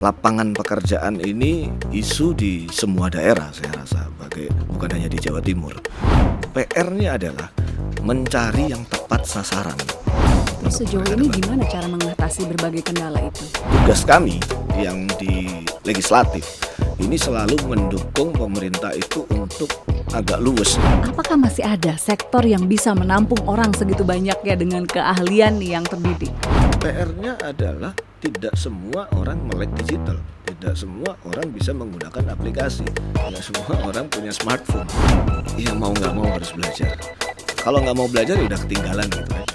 Lapangan pekerjaan ini isu di semua daerah saya rasa, bukan hanya di Jawa Timur. PR-nya adalah mencari yang tepat sasaran. Sejauh ini gimana cara mengatasi berbagai kendala itu? Tugas kami yang di legislatif ini selalu mendukung pemerintah itu untuk agak luwes. Apakah masih ada sektor yang bisa menampung orang segitu banyaknya dengan keahlian yang terdidik? PR-nya adalah tidak semua orang melek digital, tidak semua orang bisa menggunakan aplikasi, tidak semua orang punya smartphone. Iya, mau nggak mau harus belajar. Kalau nggak mau belajar ya udah ketinggalan gitu aja.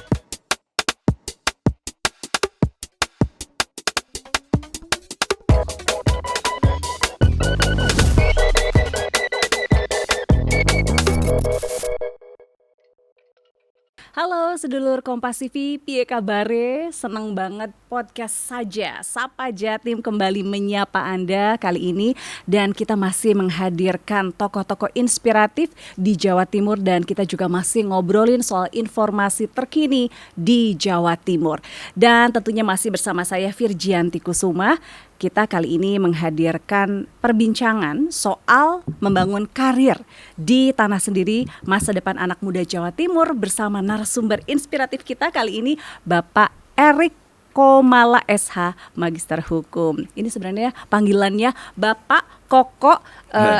Halo sedulur Kompas TV, piye kabare? Seneng banget podcast saja Sapa Jatim kembali menyapa Anda kali ini. Dan kita masih menghadirkan tokoh-tokoh inspiratif di Jawa Timur. Dan kita juga masih ngobrolin soal informasi terkini di Jawa Timur. Dan tentunya masih bersama saya Virgianti Kusuma. Kita kali ini menghadirkan perbincangan soal membangun karir di tanah sendiri, masa depan anak muda Jawa Timur bersama narasumber inspiratif kita kali ini Bapak Erik Komala SH, Magister Hukum. Ini sebenarnya panggilannya Bapak, Koko,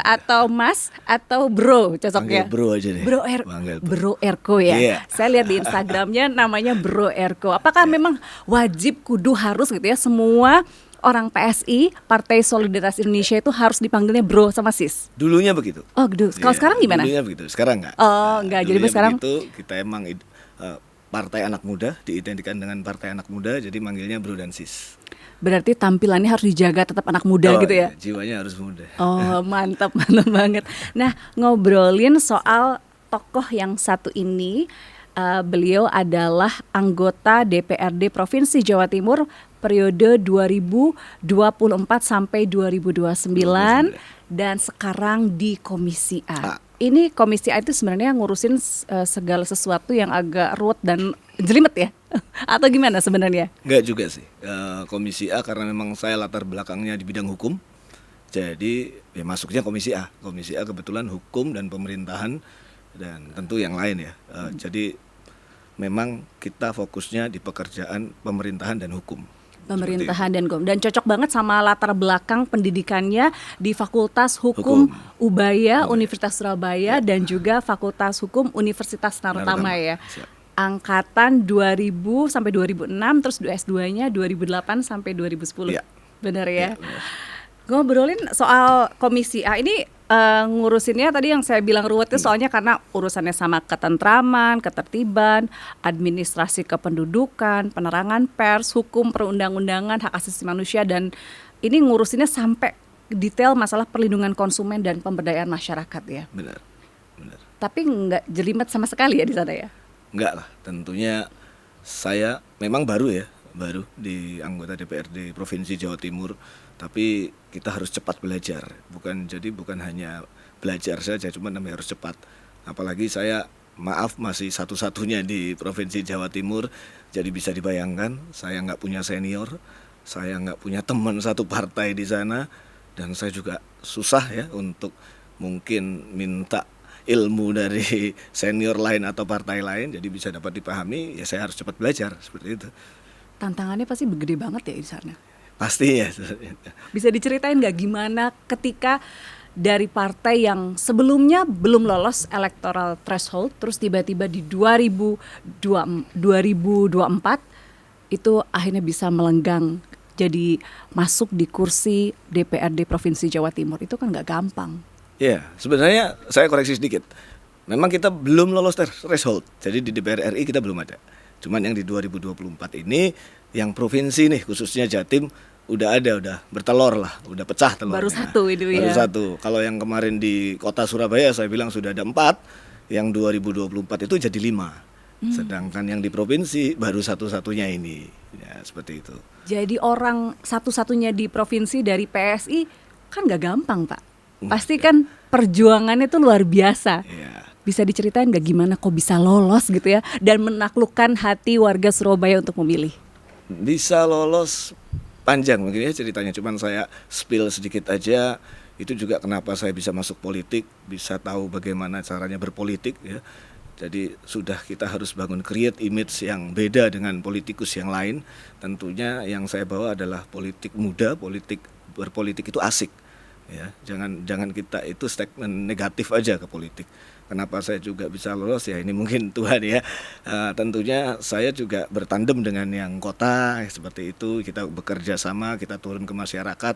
atau Mas, atau Bro cocoknya. Panggil Bro aja deh. Bro Erko ya. Yeah. Saya lihat di Instagramnya namanya Bro Erko. Apakah memang wajib kudu harus gitu ya semua orang PSI, Partai Solidaritas Indonesia itu harus dipanggilnya bro sama sis? Dulunya begitu. Oh, kalau sekarang gimana? Dulunya begitu, sekarang enggak. Oh, enggak. Jadi sekarang begitu, kita emang partai anak muda, diidentikan dengan partai anak muda, jadi manggilnya bro dan sis. Berarti tampilannya harus dijaga tetap anak muda gitu ya? Iya, jiwanya harus muda. Oh, mantap banget. Nah, ngobrolin soal tokoh yang satu ini. Beliau adalah anggota DPRD Provinsi Jawa Timur periode 2024 sampai 2029 dan sekarang di Komisi A. Ini Komisi A itu sebenarnya ngurusin segala sesuatu yang agak ruwet dan jelimet ya? Atau gimana sebenarnya? Enggak juga sih. Komisi A karena memang saya latar belakangnya di bidang hukum. Jadi ya masuknya Komisi A. Komisi A kebetulan hukum dan pemerintahan dan tentu yang lain ya. Jadi memang kita fokusnya di pekerjaan pemerintahan dan hukum. Pemerintahan dan hukum. Dan cocok banget sama latar belakang pendidikannya di Fakultas Hukum Ubaya, Universitas Surabaya, dan juga Fakultas Hukum Universitas Narotama ya. Siap. Angkatan 2000 sampai 2006, terus S2-nya 2008 sampai 2010. Ya. Benar ya? Ya, benar. Ngobrolin soal Komisi A ini ngurusinnya tadi yang saya bilang ruwet itu soalnya karena urusannya sama ketentraman, ketertiban, administrasi kependudukan, penerangan pers, hukum perundang-undangan, hak asasi manusia, dan ini ngurusinnya sampai detail masalah perlindungan konsumen dan pemberdayaan masyarakat ya. Benar. Tapi nggak jelimet sama sekali ya di sana ya? Enggak lah, tentunya saya memang baru di anggota DPRD Provinsi Jawa Timur, tapi kita harus cepat belajar, bukan hanya belajar saja, cuma namanya harus cepat. Apalagi saya masih satu-satunya di Provinsi Jawa Timur, jadi bisa dibayangkan saya nggak punya senior, saya nggak punya teman satu partai di sana, dan saya juga susah ya untuk mungkin minta ilmu dari senior lain atau partai lain, jadi bisa dapat dipahami, ya saya harus cepat belajar seperti itu. Tantangannya pasti gede banget ya di sana. Pasti ya. Bisa diceritain nggak gimana ketika dari partai yang sebelumnya belum lolos electoral threshold, terus tiba-tiba di 2024 itu akhirnya bisa melenggang jadi masuk di kursi DPRD Provinsi Jawa Timur. Itu kan nggak gampang. Ya, sebenarnya saya koreksi sedikit. Memang kita belum lolos threshold, jadi di DPR RI kita belum ada. Cuman yang di 2024 ini, yang provinsi nih khususnya Jatim udah bertelur lah, udah pecah telurnya. Baru satu itu ya. Baru satu. Kalau yang kemarin di kota Surabaya saya bilang sudah ada 4, yang 2024 itu jadi 5. Sedangkan yang di provinsi baru satu-satunya ini, ya seperti itu. Jadi orang satu-satunya di provinsi dari PSI kan nggak gampang Pak. Pasti kan perjuangannya itu luar biasa. Ya. Bisa diceritain nggak gimana kok bisa lolos gitu ya dan menaklukkan hati warga Surabaya untuk memilih? Bisa lolos panjang mungkin ya ceritanya, cuman saya spill sedikit aja. Itu juga kenapa saya bisa masuk politik, bisa tahu bagaimana caranya berpolitik ya. Jadi sudah kita harus bangun create image yang beda dengan politikus yang lain. Tentunya yang saya bawa adalah politik muda, berpolitik itu asik. Ya, jangan kita itu statement negatif aja ke politik. Kenapa saya juga bisa lolos ya ini mungkin Tuhan ya. Tentunya saya juga bertandem dengan yang kota seperti itu. Kita bekerja sama, kita turun ke masyarakat.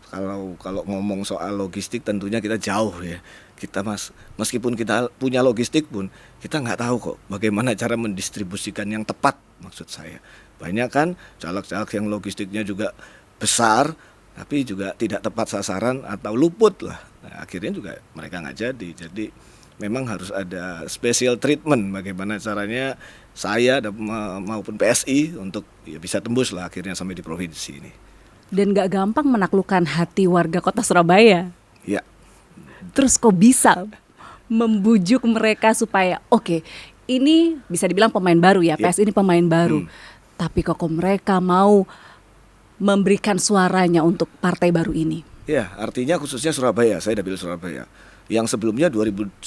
Kalau ngomong soal logistik tentunya kita jauh ya. Kita meskipun kita punya logistik pun kita nggak tahu kok bagaimana cara mendistribusikan yang tepat, maksud saya. Banyak kan caleg-caleg yang logistiknya juga besar tapi juga tidak tepat sasaran atau luput lah. Nah, akhirnya juga mereka nggak jadi. Jadi memang harus ada special treatment bagaimana caranya saya maupun PSI untuk ya bisa tembus lah akhirnya sampai di provinsi ini. Dan gak gampang menaklukkan hati warga kota Surabaya. Ya. Terus kok bisa membujuk mereka supaya oke, ini bisa dibilang pemain baru ya, PSI ini pemain baru. Tapi kok mereka mau memberikan suaranya untuk partai baru ini? Ya, artinya khususnya Surabaya, saya dapil Surabaya. Yang sebelumnya 2019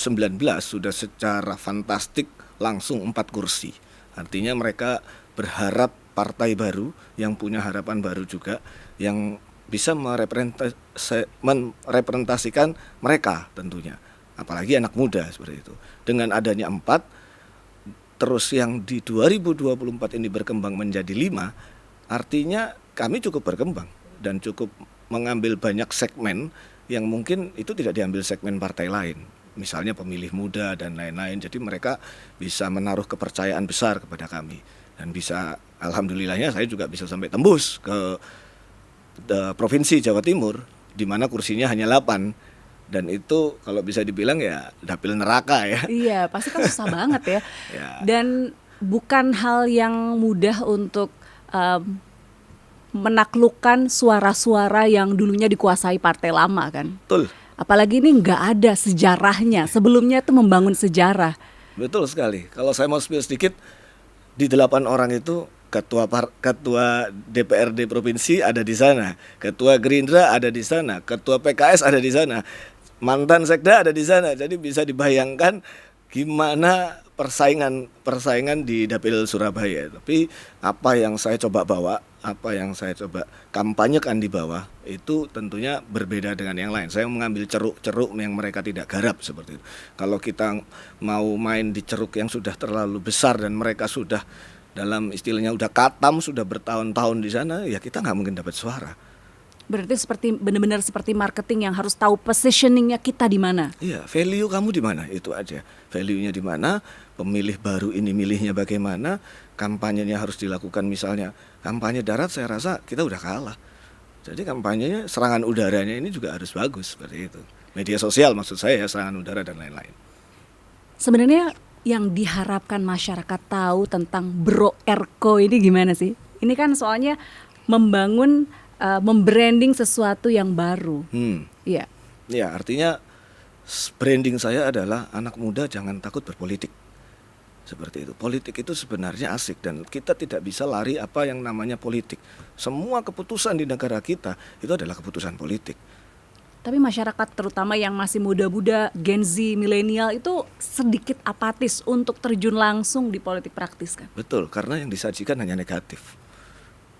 sudah secara fantastik langsung 4 kursi. Artinya mereka berharap partai baru yang punya harapan baru juga, yang bisa merepresentasikan mereka tentunya. Apalagi anak muda seperti itu. Dengan adanya 4, terus yang di 2024 ini berkembang menjadi 5, artinya kami cukup berkembang dan cukup mengambil banyak segmen yang mungkin itu tidak diambil segmen partai lain. Misalnya pemilih muda dan lain-lain. Jadi mereka bisa menaruh kepercayaan besar kepada kami. Dan bisa, alhamdulillahnya saya juga bisa sampai tembus ke Provinsi Jawa Timur, di mana kursinya hanya 8. Dan itu kalau bisa dibilang ya dapil neraka ya. Iya, pasti kan susah banget ya. Ya. Dan bukan hal yang mudah untuk menaklukkan suara-suara yang dulunya dikuasai partai lama kan. Betul. Apalagi ini nggak ada sejarahnya. Sebelumnya itu membangun sejarah. Betul sekali. Kalau saya mau spill sedikit, di 8 orang itu ketua DPRD provinsi ada di sana, ketua Gerindra ada di sana, ketua PKS ada di sana, mantan sekda ada di sana. Jadi bisa dibayangkan gimana persaingan di dapil Surabaya. Tapi apa yang saya coba bawa, apa yang saya coba kampanyekan di bawah itu tentunya berbeda dengan yang lain. Saya mengambil ceruk-ceruk yang mereka tidak garap seperti itu. Kalau kita mau main di ceruk yang sudah terlalu besar dan mereka sudah dalam istilahnya udah katam, sudah bertahun-tahun di sana, ya kita nggak mungkin dapat suara. Berarti benar-benar seperti marketing yang harus tahu positioningnya kita di mana. Iya, value kamu di mana, itu aja. Value-nya di mana, pemilih baru ini milihnya bagaimana, kampanyenya harus dilakukan. Misalnya kampanye darat saya rasa kita udah kalah. Jadi kampanyenya, serangan udaranya ini juga harus bagus seperti itu. Media sosial maksud saya, serangan udara dan lain-lain. Sebenarnya yang diharapkan masyarakat tahu tentang Bro Erko ini gimana sih? Ini kan soalnya membranding sesuatu yang baru. Iya. Ya, artinya branding saya adalah anak muda jangan takut berpolitik. Seperti itu. Politik itu sebenarnya asik dan kita tidak bisa lari apa yang namanya politik. Semua keputusan di negara kita itu adalah keputusan politik. Tapi masyarakat terutama yang masih muda-muda, Gen Z, milenial itu sedikit apatis untuk terjun langsung di politik praktis kan? Betul, karena yang disajikan hanya negatif.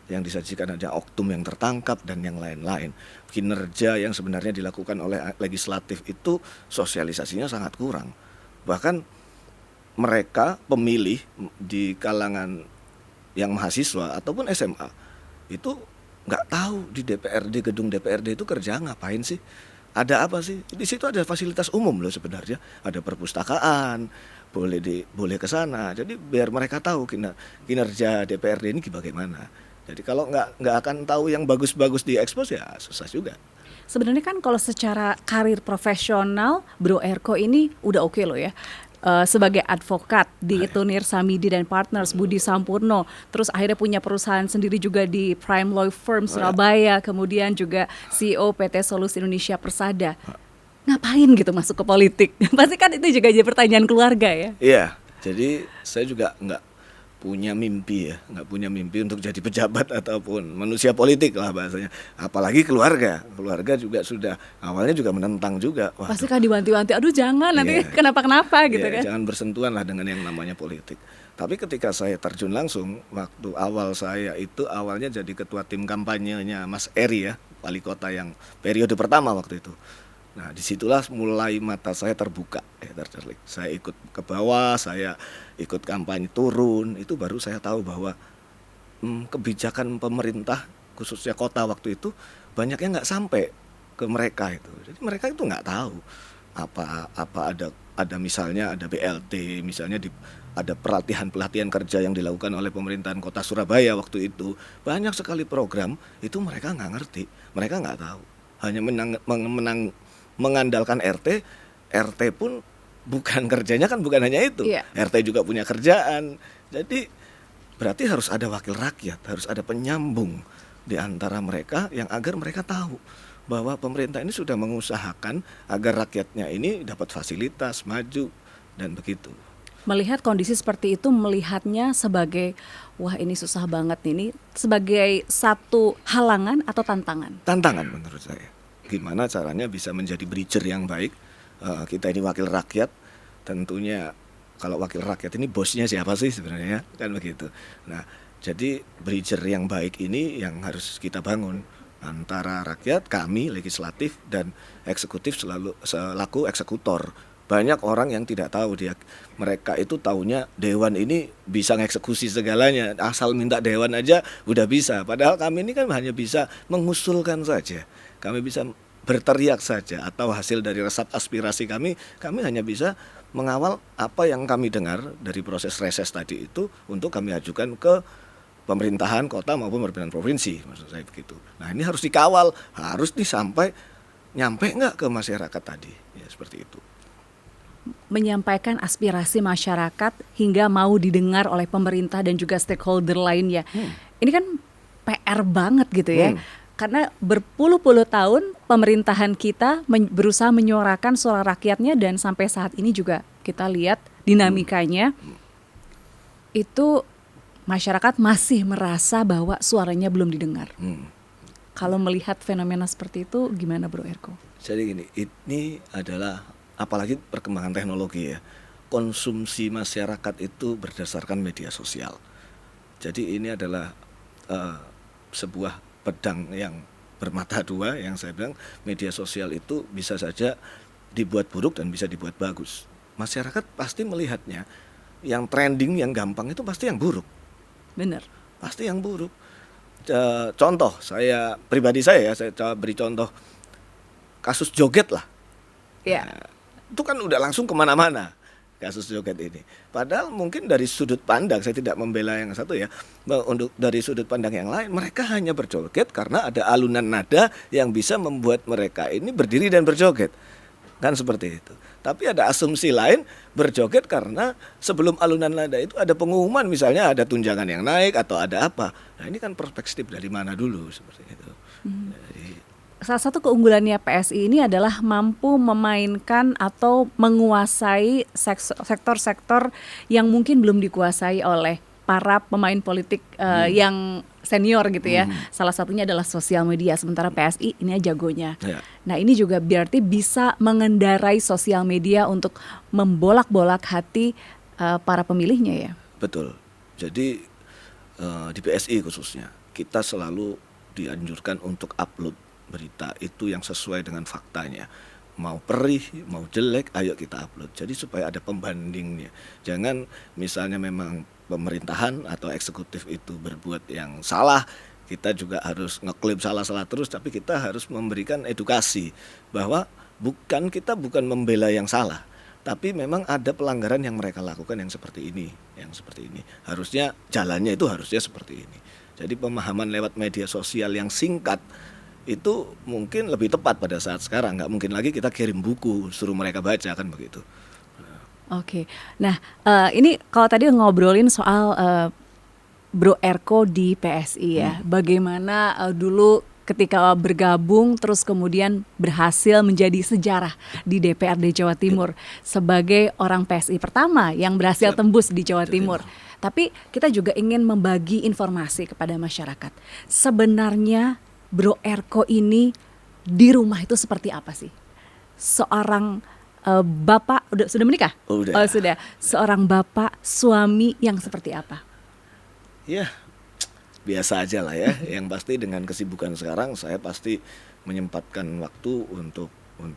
Yang disajikan hanya oknum yang tertangkap dan yang lain-lain. Kinerja yang sebenarnya dilakukan oleh legislatif itu sosialisasinya sangat kurang. Bahkan mereka pemilih di kalangan yang mahasiswa ataupun SMA itu nggak tahu di gedung DPRD itu kerja ngapain sih, ada apa sih. Di situ ada fasilitas umum loh sebenarnya, ada perpustakaan, boleh ke sana. Jadi biar mereka tahu kinerja DPRD ini bagaimana. Jadi kalau nggak akan tahu yang bagus-bagus diekspos ya susah juga. Sebenarnya kan kalau secara karir profesional Bro Erko ini udah oke loh ya. Sebagai advokat di Itunir Samidi dan Partners, Budi Sampurno, terus akhirnya punya perusahaan sendiri juga di Prime Law Firm Surabaya, kemudian juga CEO PT Solusi Indonesia Persada. Ngapain gitu masuk ke politik? Pasti kan itu juga jadi pertanyaan keluarga ya. Iya, jadi saya juga nggak punya mimpi ya, nggak punya mimpi untuk jadi pejabat ataupun manusia politik lah bahasanya. Apalagi keluarga juga sudah awalnya juga menentang juga. Pasti kan diwanti-wanti, aduh jangan nanti Iya. kenapa-kenapa gitu kan. Jangan bersentuhan lah dengan yang namanya politik. Tapi ketika saya terjun langsung, waktu awal saya itu awalnya jadi ketua tim kampanyenya Mas Eri ya, wali kota yang periode pertama waktu itu. Nah disitulah mulai mata saya terbuka, terdelik. Saya ikut ke bawah, saya ikut kampanye turun, itu baru saya tahu bahwa kebijakan pemerintah khususnya kota waktu itu banyak yang nggak sampai ke mereka itu. Jadi mereka itu nggak tahu apa ada misalnya ada BLT, misalnya ada pelatihan kerja yang dilakukan oleh pemerintahan kota Surabaya waktu itu. Banyak sekali program itu mereka nggak ngerti, mereka nggak tahu. Hanya mengandalkan RT pun bukan kerjanya kan bukan hanya itu. Iya. RT juga punya kerjaan. Jadi berarti harus ada wakil rakyat, harus ada penyambung di antara mereka yang agar mereka tahu bahwa pemerintah ini sudah mengusahakan agar rakyatnya ini dapat fasilitas, maju dan begitu. Melihat kondisi seperti itu, melihatnya sebagai wah ini susah banget ini, sebagai satu halangan atau tantangan? Tantangan menurut saya. Gimana caranya bisa menjadi bridger yang baik. Kita ini wakil rakyat, tentunya kalau wakil rakyat ini bosnya siapa sih sebenarnya, kan begitu. Nah, jadi bridger yang baik ini yang harus kita bangun antara rakyat, kami legislatif dan eksekutif selaku eksekutor. Banyak orang yang tidak tahu mereka itu taunya dewan ini bisa mengeksekusi segalanya, asal minta dewan aja udah bisa. Padahal kami ini kan hanya bisa mengusulkan saja. Kami bisa berteriak saja atau hasil dari resap aspirasi kami hanya bisa mengawal apa yang kami dengar dari proses reses tadi itu untuk kami ajukan ke pemerintahan kota maupun pemerintahan provinsi, maksud saya begitu. Nah ini harus dikawal, harus nyampe nggak ke masyarakat tadi, ya seperti itu. Menyampaikan aspirasi masyarakat hingga mau didengar oleh pemerintah dan juga stakeholder lainnya. Ini kan PR banget gitu ya. Karena berpuluh-puluh tahun pemerintahan kita berusaha menyuarakan suara rakyatnya dan sampai saat ini juga kita lihat dinamikanya itu masyarakat masih merasa bahwa suaranya belum didengar. Kalau melihat fenomena seperti itu gimana Bro Erko? Jadi gini, ini adalah apalagi perkembangan teknologi ya. Konsumsi masyarakat itu berdasarkan media sosial. Jadi ini adalah sebuah pedang yang bermata dua yang saya bilang media sosial itu bisa saja dibuat buruk dan bisa dibuat bagus. Masyarakat pasti melihatnya yang trending, yang gampang itu pasti yang buruk. Benar. Pasti yang buruk. Contoh, saya pribadi saya coba beri contoh kasus joget lah. Ya. Nah, itu kan udah langsung kemana-mana kasus joget ini. Padahal mungkin dari sudut pandang, saya tidak membela yang satu ya, untuk dari sudut pandang yang lain, mereka hanya berjoget karena ada alunan nada yang bisa membuat mereka ini berdiri dan berjoget. Kan seperti itu. Tapi ada asumsi lain, berjoget karena sebelum alunan nada itu ada pengumuman, misalnya ada tunjangan yang naik atau ada apa. Nah ini kan perspektif dari mana dulu seperti itu. Jadi, salah satu keunggulannya PSI ini adalah mampu memainkan atau menguasai sektor-sektor yang mungkin belum dikuasai oleh para pemain politik yang senior gitu ya. Salah satunya adalah sosial media, sementara PSI ini jagonya. ya. Nah ini juga berarti bisa mengendarai sosial media untuk membolak-bolak hati para pemilihnya ya. Betul. Jadi di PSI khususnya kita selalu dianjurkan untuk upload berita itu yang sesuai dengan faktanya. Mau perih, mau jelek, ayo kita upload. Jadi supaya ada pembandingnya. Jangan misalnya memang pemerintahan atau eksekutif itu berbuat yang salah, kita juga harus ngeklaim salah-salah terus, tapi kita harus memberikan edukasi bahwa kita bukan membela yang salah, tapi memang ada pelanggaran yang mereka lakukan yang seperti ini. Harusnya jalannya itu harusnya seperti ini. Jadi pemahaman lewat media sosial yang singkat itu mungkin lebih tepat pada saat sekarang. Nggak mungkin lagi kita kirim buku suruh mereka baca, kan begitu. Oke, nah ini kalau tadi ngobrolin soal Bro Erko di PSI ya, bagaimana dulu ketika bergabung terus kemudian berhasil menjadi sejarah di DPRD Jawa Timur sebagai orang PSI pertama yang berhasil tembus di Jawa Timur. Tapi kita juga ingin membagi informasi kepada masyarakat. Sebenarnya Bro Erko ini di rumah itu seperti apa sih? Seorang bapak, sudah menikah? Udah. Oh sudah. Seorang bapak, suami yang seperti apa? Ya, biasa aja lah ya. Yang pasti dengan kesibukan sekarang saya pasti menyempatkan waktu untuk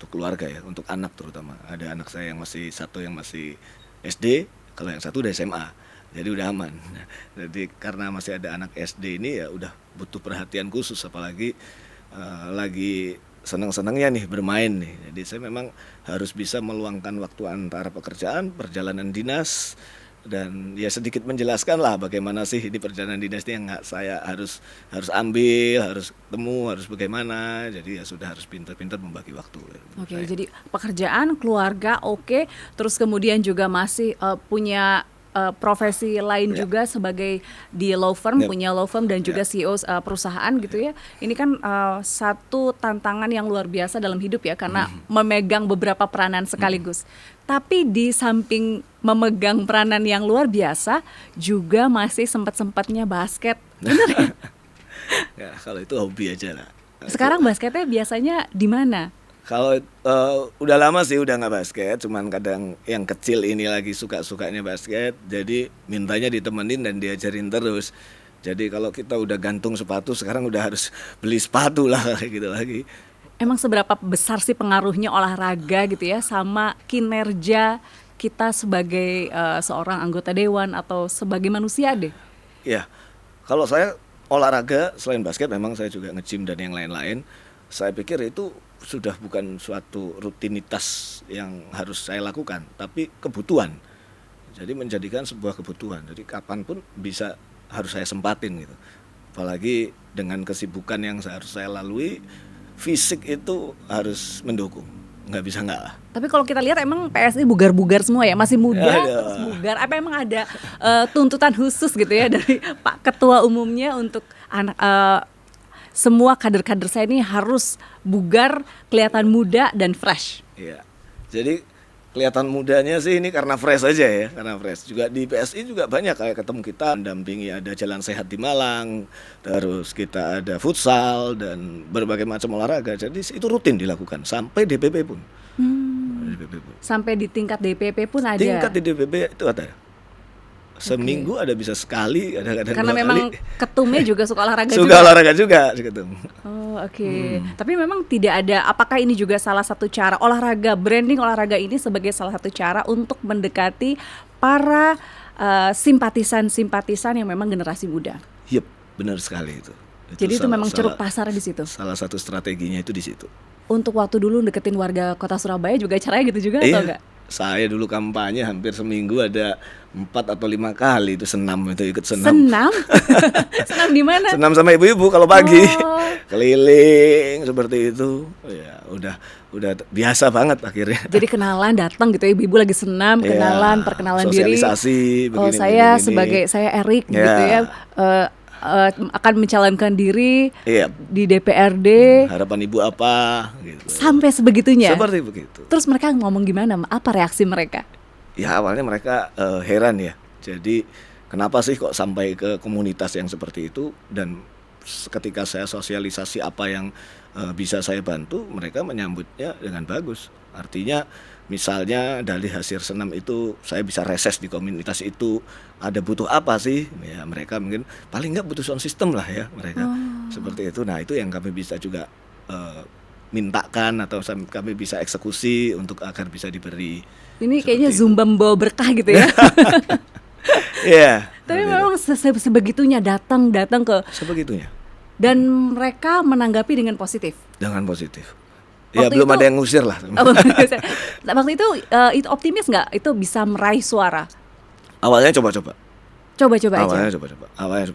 keluarga ya, untuk anak terutama. Ada anak saya yang masih satu yang masih SD, kalau yang satu udah SMA. Jadi udah aman. Jadi karena masih ada anak SD ini ya udah butuh perhatian khusus, apalagi lagi senang-senangnya nih bermain nih. Jadi saya memang harus bisa meluangkan waktu antara pekerjaan, perjalanan dinas, dan ya sedikit menjelaskan lah bagaimana sih di perjalanan dinas ini yang saya harus ambil, harus ketemu, harus bagaimana. Jadi ya sudah harus pintar-pintar membagi waktu. Oke, jadi pekerjaan, keluarga, oke. Terus kemudian juga masih punya profesi lain juga sebagai di law firm, punya law firm dan juga CEO perusahaan gitu ya. Ini kan satu tantangan yang luar biasa dalam hidup ya, karena memegang beberapa peranan sekaligus. Tapi di samping memegang peranan yang luar biasa, juga masih sempat-sempatnya basket. Benar ya? Ya, kalau itu hobi aja lah. Sekarang basketnya biasanya di mana? Kalau udah lama sih udah nggak basket, cuman kadang yang kecil ini lagi suka-sukanya basket, jadi mintanya ditemenin dan diajarin terus. Jadi kalau kita udah gantung sepatu, sekarang udah harus beli sepatu lah kayak gitu lagi. Emang seberapa besar sih pengaruhnya olahraga gitu ya sama kinerja kita sebagai seorang anggota dewan atau sebagai manusia deh? Ya, kalau saya olahraga selain basket memang saya juga nge-gym dan yang lain-lain. Saya pikir itu sudah bukan suatu rutinitas yang harus saya lakukan, tapi kebutuhan. Jadi menjadikan sebuah kebutuhan. Jadi kapanpun bisa harus saya sempatin gitu. Apalagi dengan kesibukan yang harus saya lalui, fisik itu harus mendukung. Nggak bisa nggak lah. Tapi kalau kita lihat emang PSI bugar-bugar semua ya, masih muda Ya, terus bugar. Apa emang ada tuntutan khusus gitu ya dari Pak Ketua Umumnya untuk anak semua kader-kader saya ini harus bugar, kelihatan muda dan fresh? Iya. Jadi kelihatan mudanya sih ini karena fresh aja ya, karena fresh. Juga di PSI juga banyak kayak ketemu kita mendampingi, ada jalan sehat di Malang, terus kita ada futsal dan berbagai macam olahraga. Jadi itu rutin dilakukan sampai DPP pun. DPP pun. Sampai di tingkat DPP pun ada. Tingkat di DPP itu ada. Seminggu ada bisa sekali, kadang-kadang Karena 2 memang kali. ketumnya juga suka olahraga Suka juga. olahraga juga si ketum. Oh oke. Tapi memang tidak ada, apakah ini juga salah satu cara olahraga, branding olahraga ini sebagai salah satu cara untuk mendekati para simpatisan-simpatisan yang memang generasi muda? Yep, benar sekali itu. Jadi itu memang ceruk pasar di situ. Salah satu strateginya itu di situ. Untuk waktu dulu deketin warga kota Surabaya juga caranya gitu juga atau enggak? Saya dulu kampanye hampir seminggu ada 4 atau 5 kali itu senam, itu ikut senam. Senam? Senam di mana? Senam sama ibu-ibu kalau pagi. Oh. Keliling seperti itu. Ya, udah biasa banget akhirnya. Jadi kenalan datang gitu ya, ibu lagi senam, kenalan, perkenalan diri. Sosialisasi begini, saya begini. sebagai saya Erik Ya. gitu ya. Akan mencalonkan diri Iya. di DPRD. Harapan ibu apa gitu. Sampai sebegitunya. Seperti begitu. Terus mereka ngomong gimana? Apa reaksi mereka? Ya awalnya mereka heran ya. Jadi kenapa sih kok sampai ke komunitas yang seperti itu, dan ketika saya sosialisasi apa yang bisa saya bantu, mereka menyambutnya dengan bagus. Artinya misalnya dari hasil senam itu saya bisa reses di komunitas itu, ada butuh apa sih? Ya mereka mungkin paling nggak butuh sound system lah ya mereka. Seperti itu. Nah itu yang kami bisa juga mintakan atau kami bisa eksekusi untuk agar bisa diberi. Ini kayaknya Zumba membawa berkah gitu ya. Iya. Tapi memang sebegitunya datang ke Sebegitunya. dan mereka menanggapi dengan positif. Dengan positif. Ya Waktu belum itu- ada yang ngusir lah. Waktu itu optimis nggak? Itu bisa meraih suara? Awalnya coba-coba. Coba-coba aja. Awalnya coba-coba.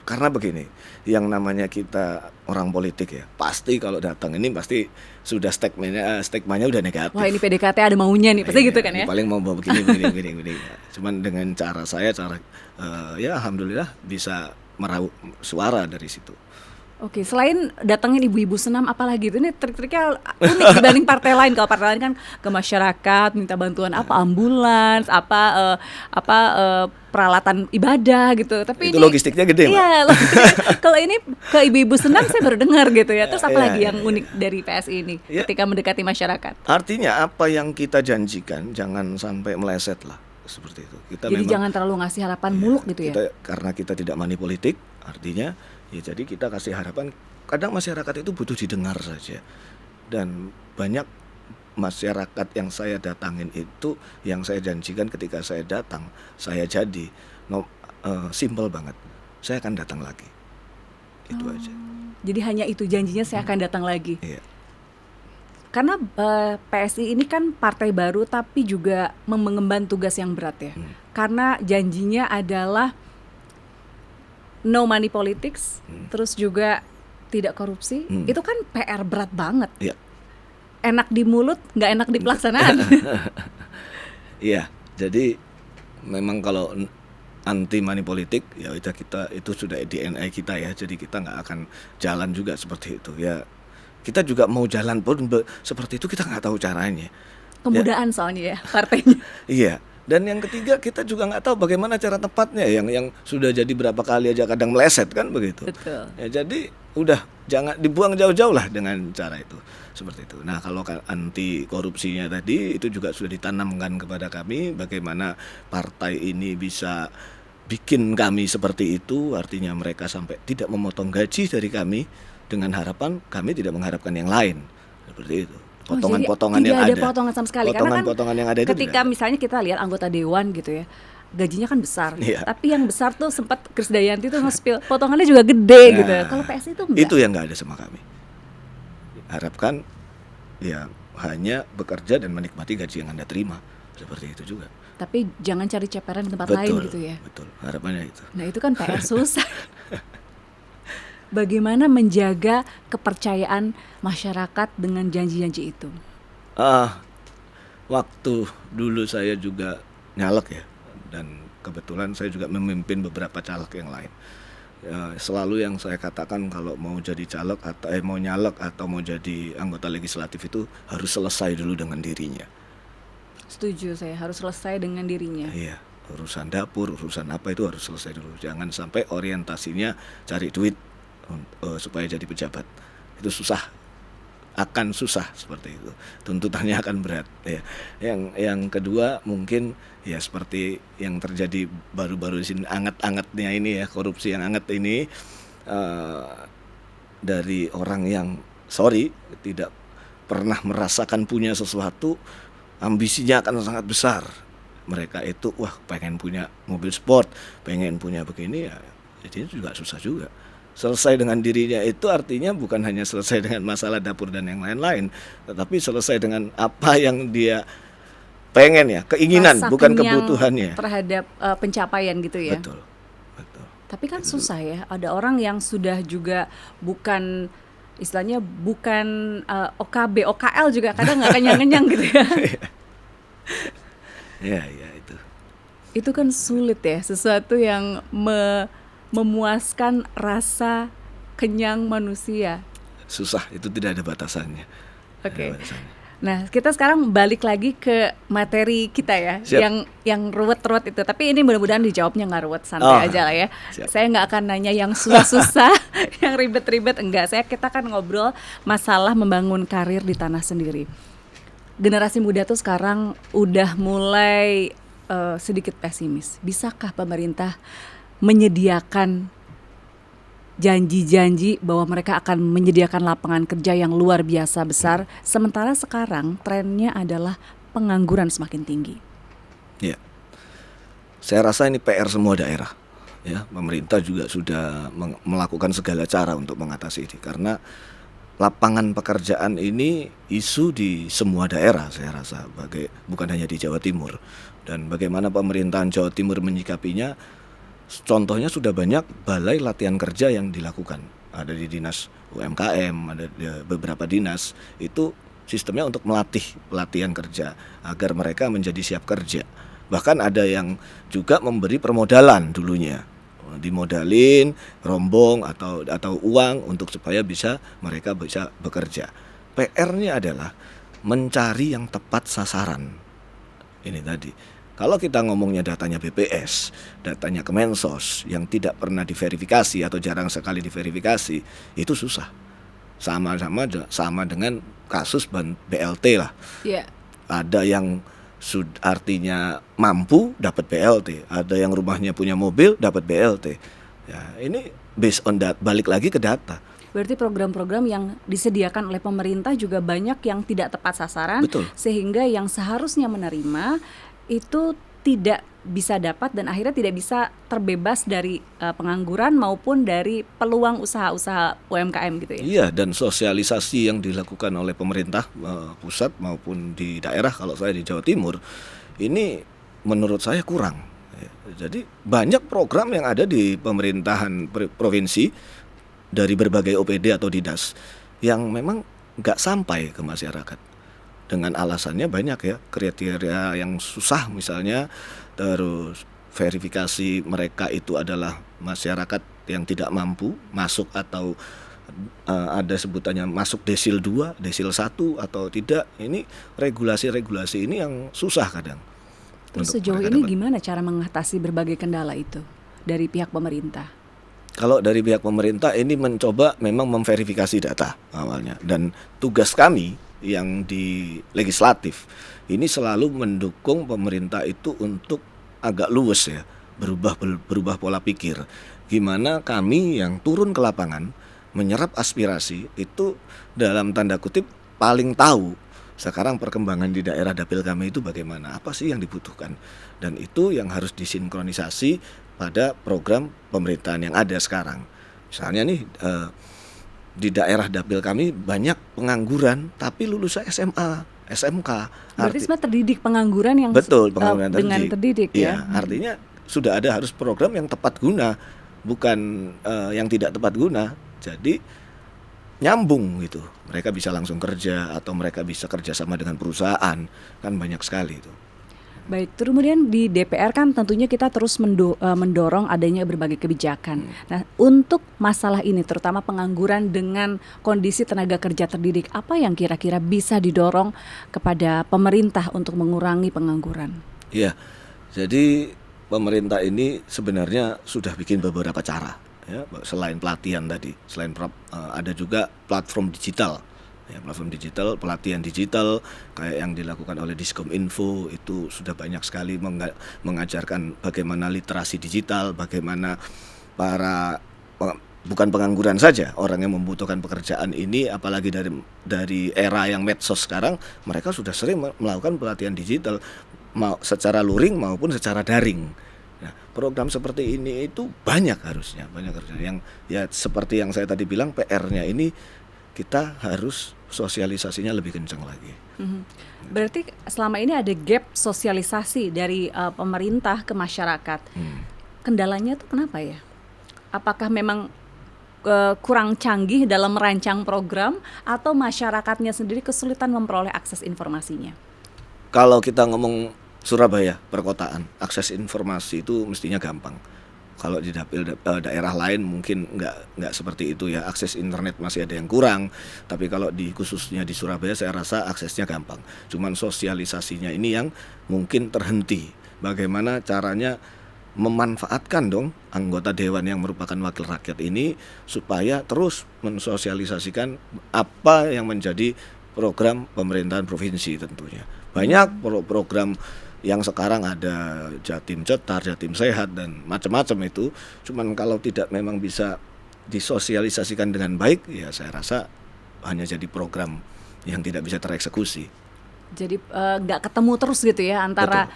Karena begini, yang namanya kita orang politik ya, pasti kalau datang ini pasti sudah stigmanya udah negatif. Wah ini PDKT ada maunya nih, pasti Iya, gitu kan ini ya? paling mau bawa begini. Cuman dengan cara ya alhamdulillah bisa meraup suara dari situ. Oke, selain datengin ibu-ibu senam apalagi itu, ini trik-triknya unik dibanding partai lain. Kalau partai lain kan ke masyarakat minta bantuan apa ambulans, peralatan ibadah gitu. Tapi Itu ini logistiknya gede, Mbak. iya, kalau ini ke ibu-ibu senam saya baru dengar gitu ya. Terus apa Iya, lagi iya, yang iya. unik dari PSI ini Ya. ketika mendekati masyarakat? Artinya apa yang kita janjikan jangan sampai meleset lah, seperti itu. Kita Jadi memang jangan terlalu ngasih harapan Iya, muluk gitu ya. karena kita tidak money politik, artinya ya jadi kita kasih harapan. Kadang masyarakat itu butuh didengar saja. Dan banyak masyarakat yang saya datangin itu, yang saya janjikan ketika saya datang, saya jadi simple banget. Saya akan datang lagi. Itu aja. Jadi hanya itu janjinya, saya akan datang lagi. Iya. Karena PSI ini kan partai baru tapi juga mengemban tugas yang berat ya. Karena janjinya adalah no money politics, terus juga tidak korupsi. Itu kan PR berat banget. Iya. Enak di mulut, nggak enak di pelaksanaan. Iya. Jadi memang kalau anti money politik ya kita itu sudah DNA kita ya. Jadi kita nggak akan jalan juga seperti itu ya. Kita juga mau jalan pun seperti itu kita nggak tahu caranya. Kemudahan soalnya ya partainya. Iya. Dan yang ketiga kita juga nggak tahu bagaimana cara tepatnya, yang sudah jadi berapa kali aja kadang meleset kan begitu. Betul. Ya jadi udah jangan dibuang jauh-jauh lah dengan cara itu, seperti itu. Nah kalau anti korupsinya tadi itu juga sudah ditanamkan kepada kami bagaimana partai ini bisa bikin kami seperti itu, artinya mereka sampai tidak memotong gaji dari kami dengan harapan kami tidak mengharapkan yang lain, seperti itu. Potongan-potongan jadi yang tidak ada, ada potongan sama sekali. Karena kan potongan yang ada itu ketika tidak ada. misalnya kita lihat anggota dewan gitu ya, gajinya kan besar, Iya. tapi yang besar tuh sempat Krisdayanti tuh nge-spill potongannya juga gede gitu. Kalau PSI itu enggak. Itu yang nggak ada sama kami. Harapkan ya hanya bekerja dan menikmati gaji yang Anda terima, seperti itu juga. Tapi jangan cari ceperan di tempat lain gitu ya. Betul, harapannya itu. Nah itu kan PR susah. Bagaimana menjaga kepercayaan masyarakat dengan janji-janji itu? Waktu dulu saya juga nyalek ya, dan kebetulan saya juga memimpin beberapa caleg yang lain. Ya, selalu yang saya katakan kalau mau jadi caleg atau mau nyalek atau mau jadi anggota legislatif itu harus selesai dulu dengan dirinya. Setuju, saya harus selesai dengan dirinya. Iya, urusan dapur, urusan apa itu harus selesai dulu. Jangan sampai orientasinya cari duit supaya jadi pejabat. Itu susah, akan susah seperti itu. Tuntutannya akan berat. Ya. Yang kedua mungkin ya seperti yang terjadi baru-baru di sini, anget-angetnya ini ya, korupsi yang anget ini dari orang yang tidak pernah merasakan punya sesuatu, ambisinya akan sangat besar. Mereka itu pengen punya mobil sport, pengen punya begini ya, jadi juga susah juga. Selesai dengan dirinya itu artinya bukan hanya selesai dengan masalah dapur dan yang lain-lain, tetapi selesai dengan apa yang dia pengen ya, keinginan, Rasa bukan kenyang kebutuhannya. terhadap pencapaian gitu ya. Betul. Tapi kan susah ya, ada orang yang sudah juga bukan, istilahnya bukan OKB, OKL juga kadang nggak kenyang-kenyang gitu ya. Ya itu. Itu kan sulit ya, sesuatu yang memuaskan rasa kenyang manusia. Susah, itu tidak ada batasannya. Oke. Tidak ada batasannya. Nah, kita sekarang balik lagi ke materi kita ya, Siap. yang ruwet-ruwet itu. Tapi ini mudah-mudahan dijawabnya nggak ruwet, santai aja lah ya. Siap. Saya nggak akan nanya yang susah-susah, yang ribet-ribet, enggak. Kita kan ngobrol masalah membangun karir di tanah sendiri. Generasi muda tuh sekarang udah mulai sedikit pesimis. Bisakah pemerintah menyediakan janji-janji bahwa mereka akan menyediakan lapangan kerja yang luar biasa besar, sementara sekarang trennya adalah pengangguran semakin tinggi? Ya, saya rasa ini PR semua daerah. Ya, pemerintah juga sudah melakukan segala cara untuk mengatasi ini, karena lapangan pekerjaan ini isu di semua daerah. Saya rasa bukan hanya di Jawa Timur. Dan bagaimana pemerintahan Jawa Timur menyikapinya? Contohnya sudah banyak balai latihan kerja yang dilakukan. Ada di dinas UMKM, ada di beberapa dinas. Itu sistemnya untuk melatih pelatihan kerja agar mereka menjadi siap kerja. Bahkan ada yang juga memberi permodalan dulunya. dimodalin rombong atau uang untuk supaya mereka bisa bekerja. PR-nya adalah mencari yang tepat sasaran. Ini tadi. Kalau kita ngomongnya datanya BPS, datanya Kemensos yang tidak pernah diverifikasi atau jarang sekali diverifikasi, itu susah. Sama dengan kasus BLT lah. Yeah. Ada yang artinya mampu dapat BLT, ada yang rumahnya punya mobil dapat BLT. Ya, ini based on that, balik lagi ke data. Berarti program-program yang disediakan oleh pemerintah juga banyak yang tidak tepat sasaran. Betul. Sehingga yang seharusnya menerima itu tidak bisa dapat dan akhirnya tidak bisa terbebas dari pengangguran maupun dari peluang usaha-usaha UMKM gitu ya. Iya, dan sosialisasi yang dilakukan oleh pemerintah pusat maupun di daerah, kalau saya di Jawa Timur, ini menurut saya kurang. Jadi banyak program yang ada di pemerintahan provinsi dari berbagai OPD atau dinas yang memang nggak sampai ke masyarakat. Dengan alasannya banyak ya, kriteria yang susah misalnya, terus verifikasi mereka itu adalah masyarakat yang tidak mampu masuk atau ada sebutannya masuk desil 2, desil 1 atau tidak. Ini regulasi-regulasi ini yang susah kadang. Terus sejauh ini gimana cara mengatasi berbagai kendala itu dari pihak pemerintah? Kalau dari pihak pemerintah ini mencoba memang memverifikasi data awalnya, dan tugas kami yang di legislatif ini selalu mendukung pemerintah itu untuk agak luwes ya, berubah pola pikir. Gimana kami yang turun ke lapangan menyerap aspirasi itu dalam tanda kutip paling tahu sekarang perkembangan di daerah dapil kami itu bagaimana, apa sih yang dibutuhkan, dan itu yang harus disinkronisasi pada program pemerintahan yang ada sekarang. Misalnya nih di daerah dapil kami banyak pengangguran tapi lulusan SMA, SMK. Berarti sebenarnya terdidik pengangguran yang betul, pengangguran dengan terdidik ya. Artinya sudah ada harus program yang tepat guna, bukan yang tidak tepat guna. Jadi nyambung gitu. Mereka bisa langsung kerja atau mereka bisa kerja sama dengan perusahaan. Kan banyak sekali itu. Baik, kemudian di DPR kan tentunya kita terus mendorong adanya berbagai kebijakan. Nah, untuk masalah ini terutama pengangguran dengan kondisi tenaga kerja terdidik, apa yang kira-kira bisa didorong kepada pemerintah untuk mengurangi pengangguran? Iya, jadi pemerintah ini sebenarnya sudah bikin beberapa cara. Ya, selain pelatihan tadi, ada juga platform digital. Ya, platform digital, pelatihan digital kayak yang dilakukan oleh Diskominfo itu sudah banyak sekali mengajarkan bagaimana literasi digital, bagaimana bukan pengangguran saja, orang yang membutuhkan pekerjaan ini, apalagi dari era yang medsos sekarang, mereka sudah sering melakukan pelatihan digital secara luring maupun secara daring. Nah, program seperti ini itu banyak harusnya yang ya seperti yang saya tadi bilang, PR-nya ini kita harus sosialisasinya lebih kencang lagi. Berarti selama ini ada gap sosialisasi dari pemerintah ke masyarakat. Kendalanya tuh kenapa ya? Apakah memang kurang canggih dalam merancang program atau masyarakatnya sendiri kesulitan memperoleh akses informasinya? Kalau kita ngomong Surabaya, perkotaan, akses informasi itu mestinya gampang. Kalau di daerah lain mungkin nggak seperti itu ya, akses internet masih ada yang kurang. Tapi kalau khususnya di Surabaya saya rasa aksesnya gampang. Cuman sosialisasinya ini yang mungkin terhenti. Bagaimana caranya memanfaatkan dong anggota dewan yang merupakan wakil rakyat ini supaya terus mensosialisasikan apa yang menjadi program pemerintahan provinsi tentunya. Banyak program yang sekarang ada Jatim Cetar, Jatim Sehat dan macam-macam itu. Cuman kalau tidak memang bisa disosialisasikan dengan baik, ya saya rasa hanya jadi program yang tidak bisa tereksekusi. Jadi nggak ketemu terus gitu ya antara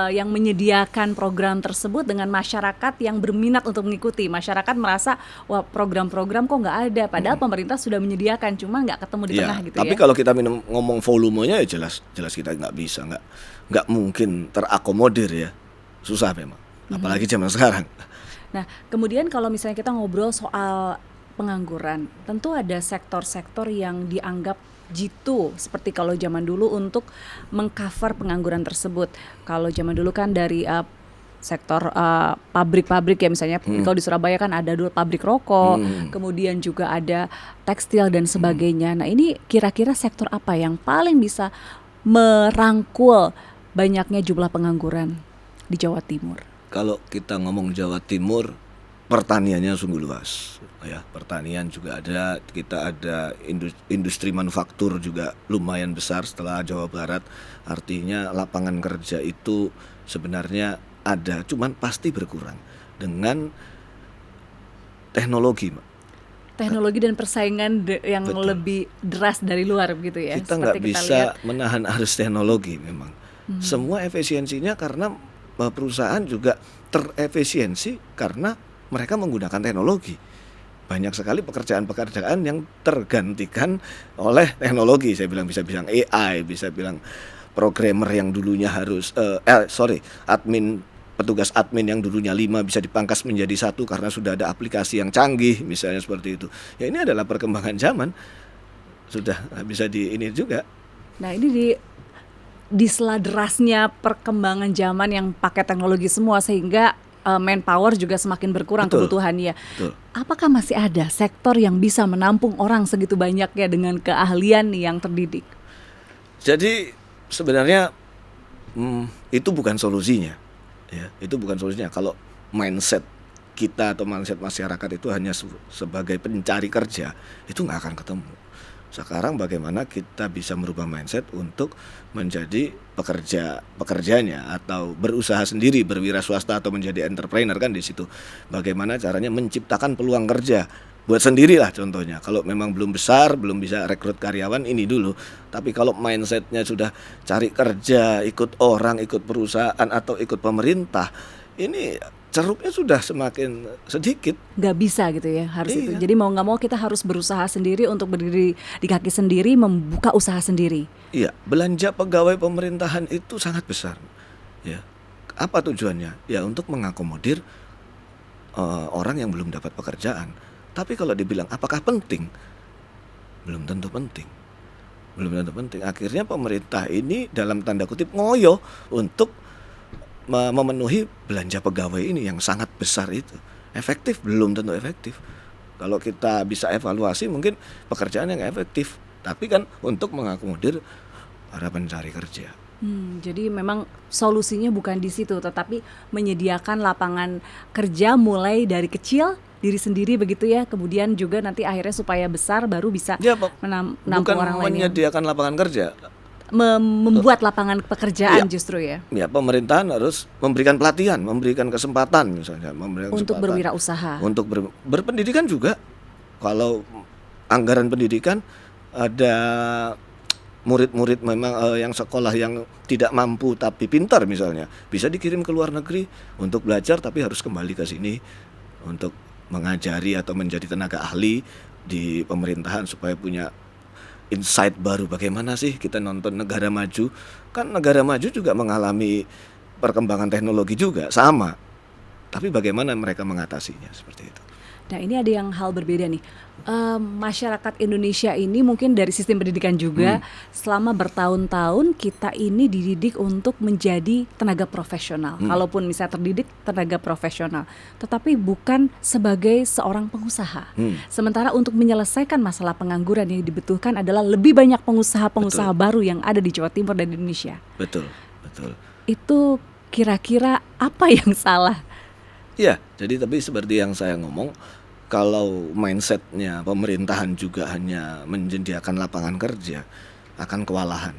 yang menyediakan program tersebut dengan masyarakat yang berminat untuk mengikuti. Masyarakat merasa wah program-program kok nggak ada, padahal pemerintah sudah menyediakan, cuma nggak ketemu di tengah gitu tapi ya. Tapi kalau kita ngomong volumenya ya jelas kita nggak bisa, nggak mungkin terakomodir ya, susah memang, apalagi zaman sekarang. Nah, kemudian kalau misalnya kita ngobrol soal pengangguran, tentu ada sektor-sektor yang dianggap jitu seperti kalau zaman dulu untuk mengcover pengangguran tersebut. Kalau zaman dulu kan dari sektor pabrik-pabrik ya, misalnya kalau di Surabaya kan ada dulu pabrik rokok, kemudian juga ada tekstil dan sebagainya. Nah ini kira-kira sektor apa yang paling bisa merangkul banyaknya jumlah pengangguran di Jawa Timur? Kalau kita ngomong Jawa Timur, pertaniannya sungguh luas ya. Pertanian juga ada, kita ada industri manufaktur juga lumayan besar setelah Jawa Barat. Artinya lapangan kerja itu sebenarnya ada, cuman pasti berkurang dengan teknologi, Mbak. Teknologi dan persaingan yang Betul. lebih deras dari luar begitu ya. Kita nggak bisa menahan arus teknologi memang. Semua efisiensinya karena perusahaan juga terefisiensi karena mereka menggunakan teknologi. Banyak sekali pekerjaan-pekerjaan yang tergantikan oleh teknologi. Saya bilang bisa bilang AI, bisa bilang programmer yang dulunya harus petugas admin yang dulunya 5 bisa dipangkas menjadi 1 karena sudah ada aplikasi yang canggih, misalnya seperti itu. Ya ini adalah perkembangan zaman. Sudah bisa ini juga. Nah ini di sela derasnya perkembangan zaman yang pakai teknologi semua, sehingga manpower juga semakin berkurang. Betul. Kebutuhannya. Betul. Apakah masih ada sektor yang bisa menampung orang segitu banyaknya dengan keahlian yang terdidik? Jadi sebenarnya itu bukan solusinya. Ya, itu bukan solusinya. Kalau mindset kita atau mindset masyarakat itu hanya sebagai pencari kerja, itu nggak akan ketemu. Sekarang bagaimana kita bisa merubah mindset untuk menjadi pekerjanya atau berusaha sendiri, berwira swasta atau menjadi entrepreneur, kan di situ. Bagaimana caranya menciptakan peluang kerja buat sendirilah contohnya. Kalau memang belum besar, belum bisa rekrut karyawan, ini dulu. Tapi kalau mindsetnya sudah cari kerja, ikut orang, ikut perusahaan atau ikut pemerintah, ini ceruknya sudah semakin sedikit. Nggak bisa gitu ya, harus itu. Iya. Jadi mau nggak mau kita harus berusaha sendiri untuk berdiri di kaki sendiri, membuka usaha sendiri. Iya, belanja pegawai pemerintahan itu sangat besar. Ya, apa tujuannya? Ya untuk mengakomodir orang yang belum dapat pekerjaan. Tapi kalau dibilang apakah penting? Belum tentu penting. Belum tentu penting. Akhirnya pemerintah ini dalam tanda kutip ngoyo untuk memenuhi belanja pegawai ini yang sangat besar itu. Efektif? Belum tentu efektif. Kalau kita bisa evaluasi mungkin pekerjaan yang efektif, tapi kan untuk mengakomodir para pencari kerja. Jadi memang solusinya bukan di situ, tetapi menyediakan lapangan kerja mulai dari kecil, diri sendiri begitu ya, kemudian juga nanti akhirnya supaya besar baru bisa Ya, menampung bukan orang lain yang menyediakan lapangan kerja. membuat lapangan pekerjaan Iya. justru ya, Ya, pemerintahan harus memberikan pelatihan, memberikan kesempatan misalnya, memberikan untuk kesempatan berwirausaha. untuk berpendidikan juga. Kalau anggaran pendidikan ada murid-murid memang yang sekolah yang tidak mampu tapi pintar misalnya, bisa dikirim ke luar negeri untuk belajar tapi harus kembali ke sini untuk mengajari atau menjadi tenaga ahli di pemerintahan supaya punya insight baru. Bagaimana sih kita nonton negara maju? Kan negara maju juga mengalami perkembangan teknologi juga sama. Tapi bagaimana mereka mengatasinya seperti itu? Nah ini ada yang hal berbeda nih. Masyarakat Indonesia ini mungkin dari sistem pendidikan juga selama bertahun-tahun kita ini dididik untuk menjadi tenaga profesional. Kalaupun misalnya terdidik tenaga profesional, tetapi bukan sebagai seorang pengusaha. Sementara untuk menyelesaikan masalah pengangguran yang dibutuhkan adalah lebih banyak pengusaha-pengusaha baru yang ada di Jawa Timur dan di Indonesia. Betul, betul. Itu kira-kira apa yang salah? Ya, jadi tapi seperti yang saya ngomong, kalau mindsetnya pemerintahan juga hanya menyediakan lapangan kerja, akan kewalahan.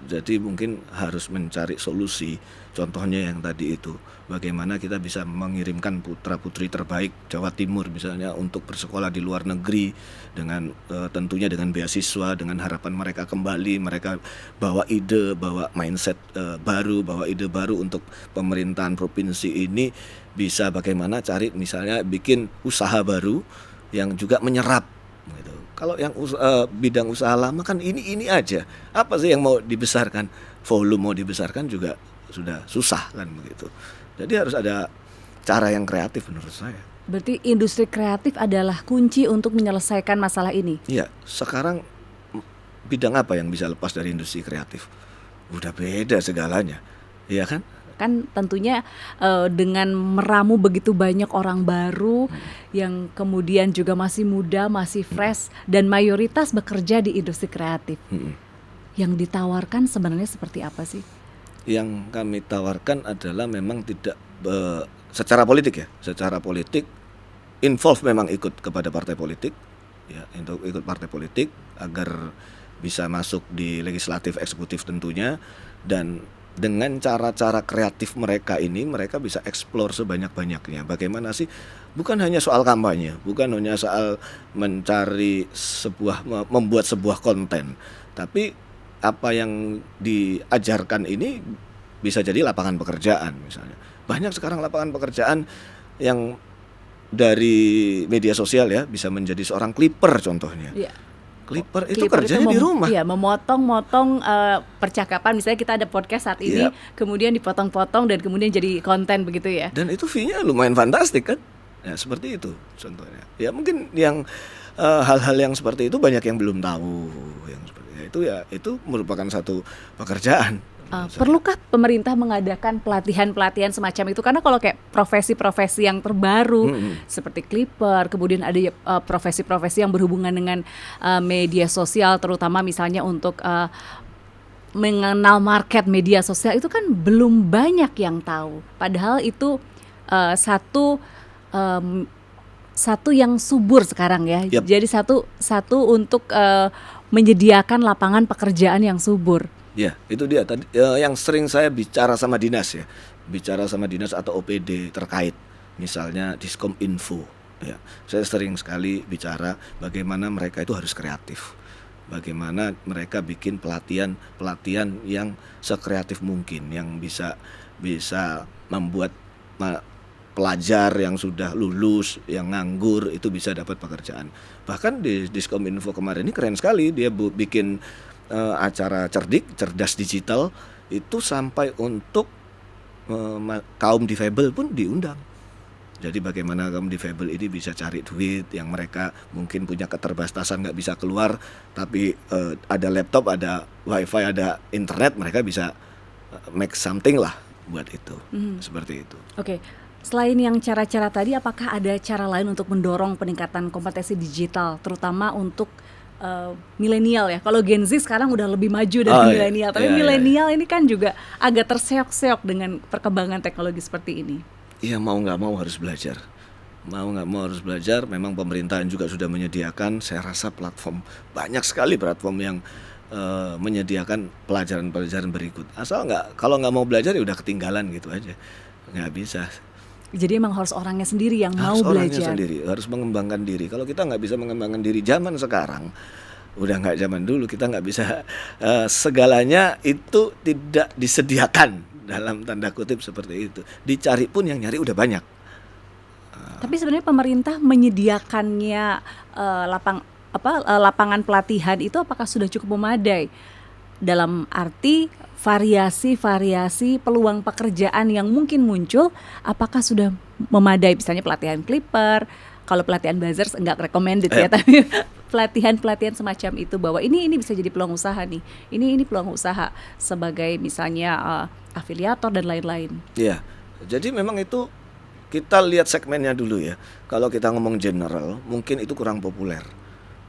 Jadi mungkin harus mencari solusi. Contohnya yang tadi itu, bagaimana kita bisa mengirimkan putra-putri terbaik Jawa Timur misalnya untuk bersekolah di luar negeri dengan tentunya dengan beasiswa, dengan harapan mereka kembali, mereka bawa ide, bawa mindset baru, bawa ide baru untuk pemerintahan provinsi ini bisa bagaimana cari misalnya bikin usaha baru yang juga menyerap gitu. Kalau yang bidang usaha lama kan ini aja. Apa sih yang mau dibesarkan? Volume mau dibesarkan juga sudah susah kan begitu. Jadi harus ada cara yang kreatif menurut saya. Berarti industri kreatif adalah kunci untuk menyelesaikan masalah ini. Iya, sekarang bidang apa yang bisa lepas dari industri kreatif? Udah beda segalanya. Iya kan? kan tentunya dengan meramu begitu banyak orang baru yang kemudian juga masih muda, masih fresh dan mayoritas bekerja di industri kreatif. Yang ditawarkan sebenarnya seperti apa sih? Yang kami tawarkan adalah memang tidak secara politik ya, secara politik involve memang ikut kepada partai politik, ya, untuk ikut partai politik agar bisa masuk di legislatif, eksekutif tentunya, dan dengan cara-cara kreatif mereka ini mereka bisa eksplor sebanyak-banyaknya. Bagaimana sih? Bukan hanya soal kampanye, bukan hanya soal mencari membuat sebuah konten, tapi apa yang diajarkan ini bisa jadi lapangan pekerjaan misalnya. Banyak sekarang lapangan pekerjaan yang dari media sosial ya, bisa menjadi seorang clipper contohnya. Iya. Clipper itu kerjanya di rumah. Iya, memotong-motong percakapan. Misalnya kita ada podcast saat ini, kemudian dipotong-potong dan kemudian jadi konten begitu ya. Dan itu fee-nya lumayan fantastik kan? Ya seperti itu contohnya. Ya mungkin yang hal-hal yang seperti itu banyak yang belum tahu. Yang seperti itu ya, itu merupakan satu pekerjaan. Perlukah pemerintah mengadakan pelatihan-pelatihan semacam itu? Karena kalau kayak profesi-profesi yang terbaru seperti clipper, kemudian ada profesi-profesi yang berhubungan dengan media sosial, terutama misalnya untuk mengenal market media sosial, itu kan belum banyak yang tahu. Padahal itu satu yang subur sekarang ya. Yep. Jadi satu untuk menyediakan lapangan pekerjaan yang subur. Ya, itu dia tadi yang sering saya bicara sama dinas ya. Bicara sama dinas atau OPD terkait. Misalnya Diskom Info ya. Saya sering sekali bicara bagaimana mereka itu harus kreatif. Bagaimana mereka bikin pelatihan yang sekreatif mungkin, yang bisa membuat pelajar yang sudah lulus, yang nganggur itu bisa dapat pekerjaan. Bahkan di Diskom Info kemarin ini keren sekali, dia bikin acara cerdas digital itu sampai untuk kaum difabel pun diundang. Jadi bagaimana kaum difabel ini bisa cari duit yang mereka mungkin punya keterbatasan nggak bisa keluar, tapi ada laptop, ada wifi, ada internet, mereka bisa make something lah buat itu. Seperti itu. Oke. Selain yang cara-cara tadi, apakah ada cara lain untuk mendorong peningkatan kompetensi digital, terutama untuk milenial ya? Kalau Gen Z sekarang udah lebih maju dari milenial, tapi milenial ini kan juga agak terseok-seok dengan perkembangan teknologi seperti ini. Iya, mau nggak mau harus belajar. Mau nggak mau harus belajar. Memang pemerintahan juga sudah menyediakan, saya rasa platform, banyak sekali platform yang menyediakan pelajaran-pelajaran berikut. Kalau nggak mau belajar ya udah ketinggalan gitu aja, nggak bisa. Jadi emang harus orangnya sendiri yang mau belajar. Orangnya sendiri harus mengembangkan diri. Kalau kita nggak bisa mengembangkan diri zaman sekarang, udah nggak zaman dulu, kita nggak bisa segalanya itu tidak disediakan dalam tanda kutip seperti itu. Dicari pun yang nyari udah banyak. Tapi sebenarnya pemerintah menyediakannya lapangan pelatihan itu apakah sudah cukup memadai? Dalam arti variasi peluang pekerjaan yang mungkin muncul, apakah sudah memadai? Misalnya pelatihan clipper, kalau pelatihan buzzers enggak recommended ya, tapi pelatihan semacam itu bahwa ini bisa jadi peluang usaha nih. Ini peluang usaha sebagai misalnya afiliator dan lain-lain. Iya. Jadi memang itu kita lihat segmennya dulu ya. Kalau kita ngomong general, mungkin itu kurang populer.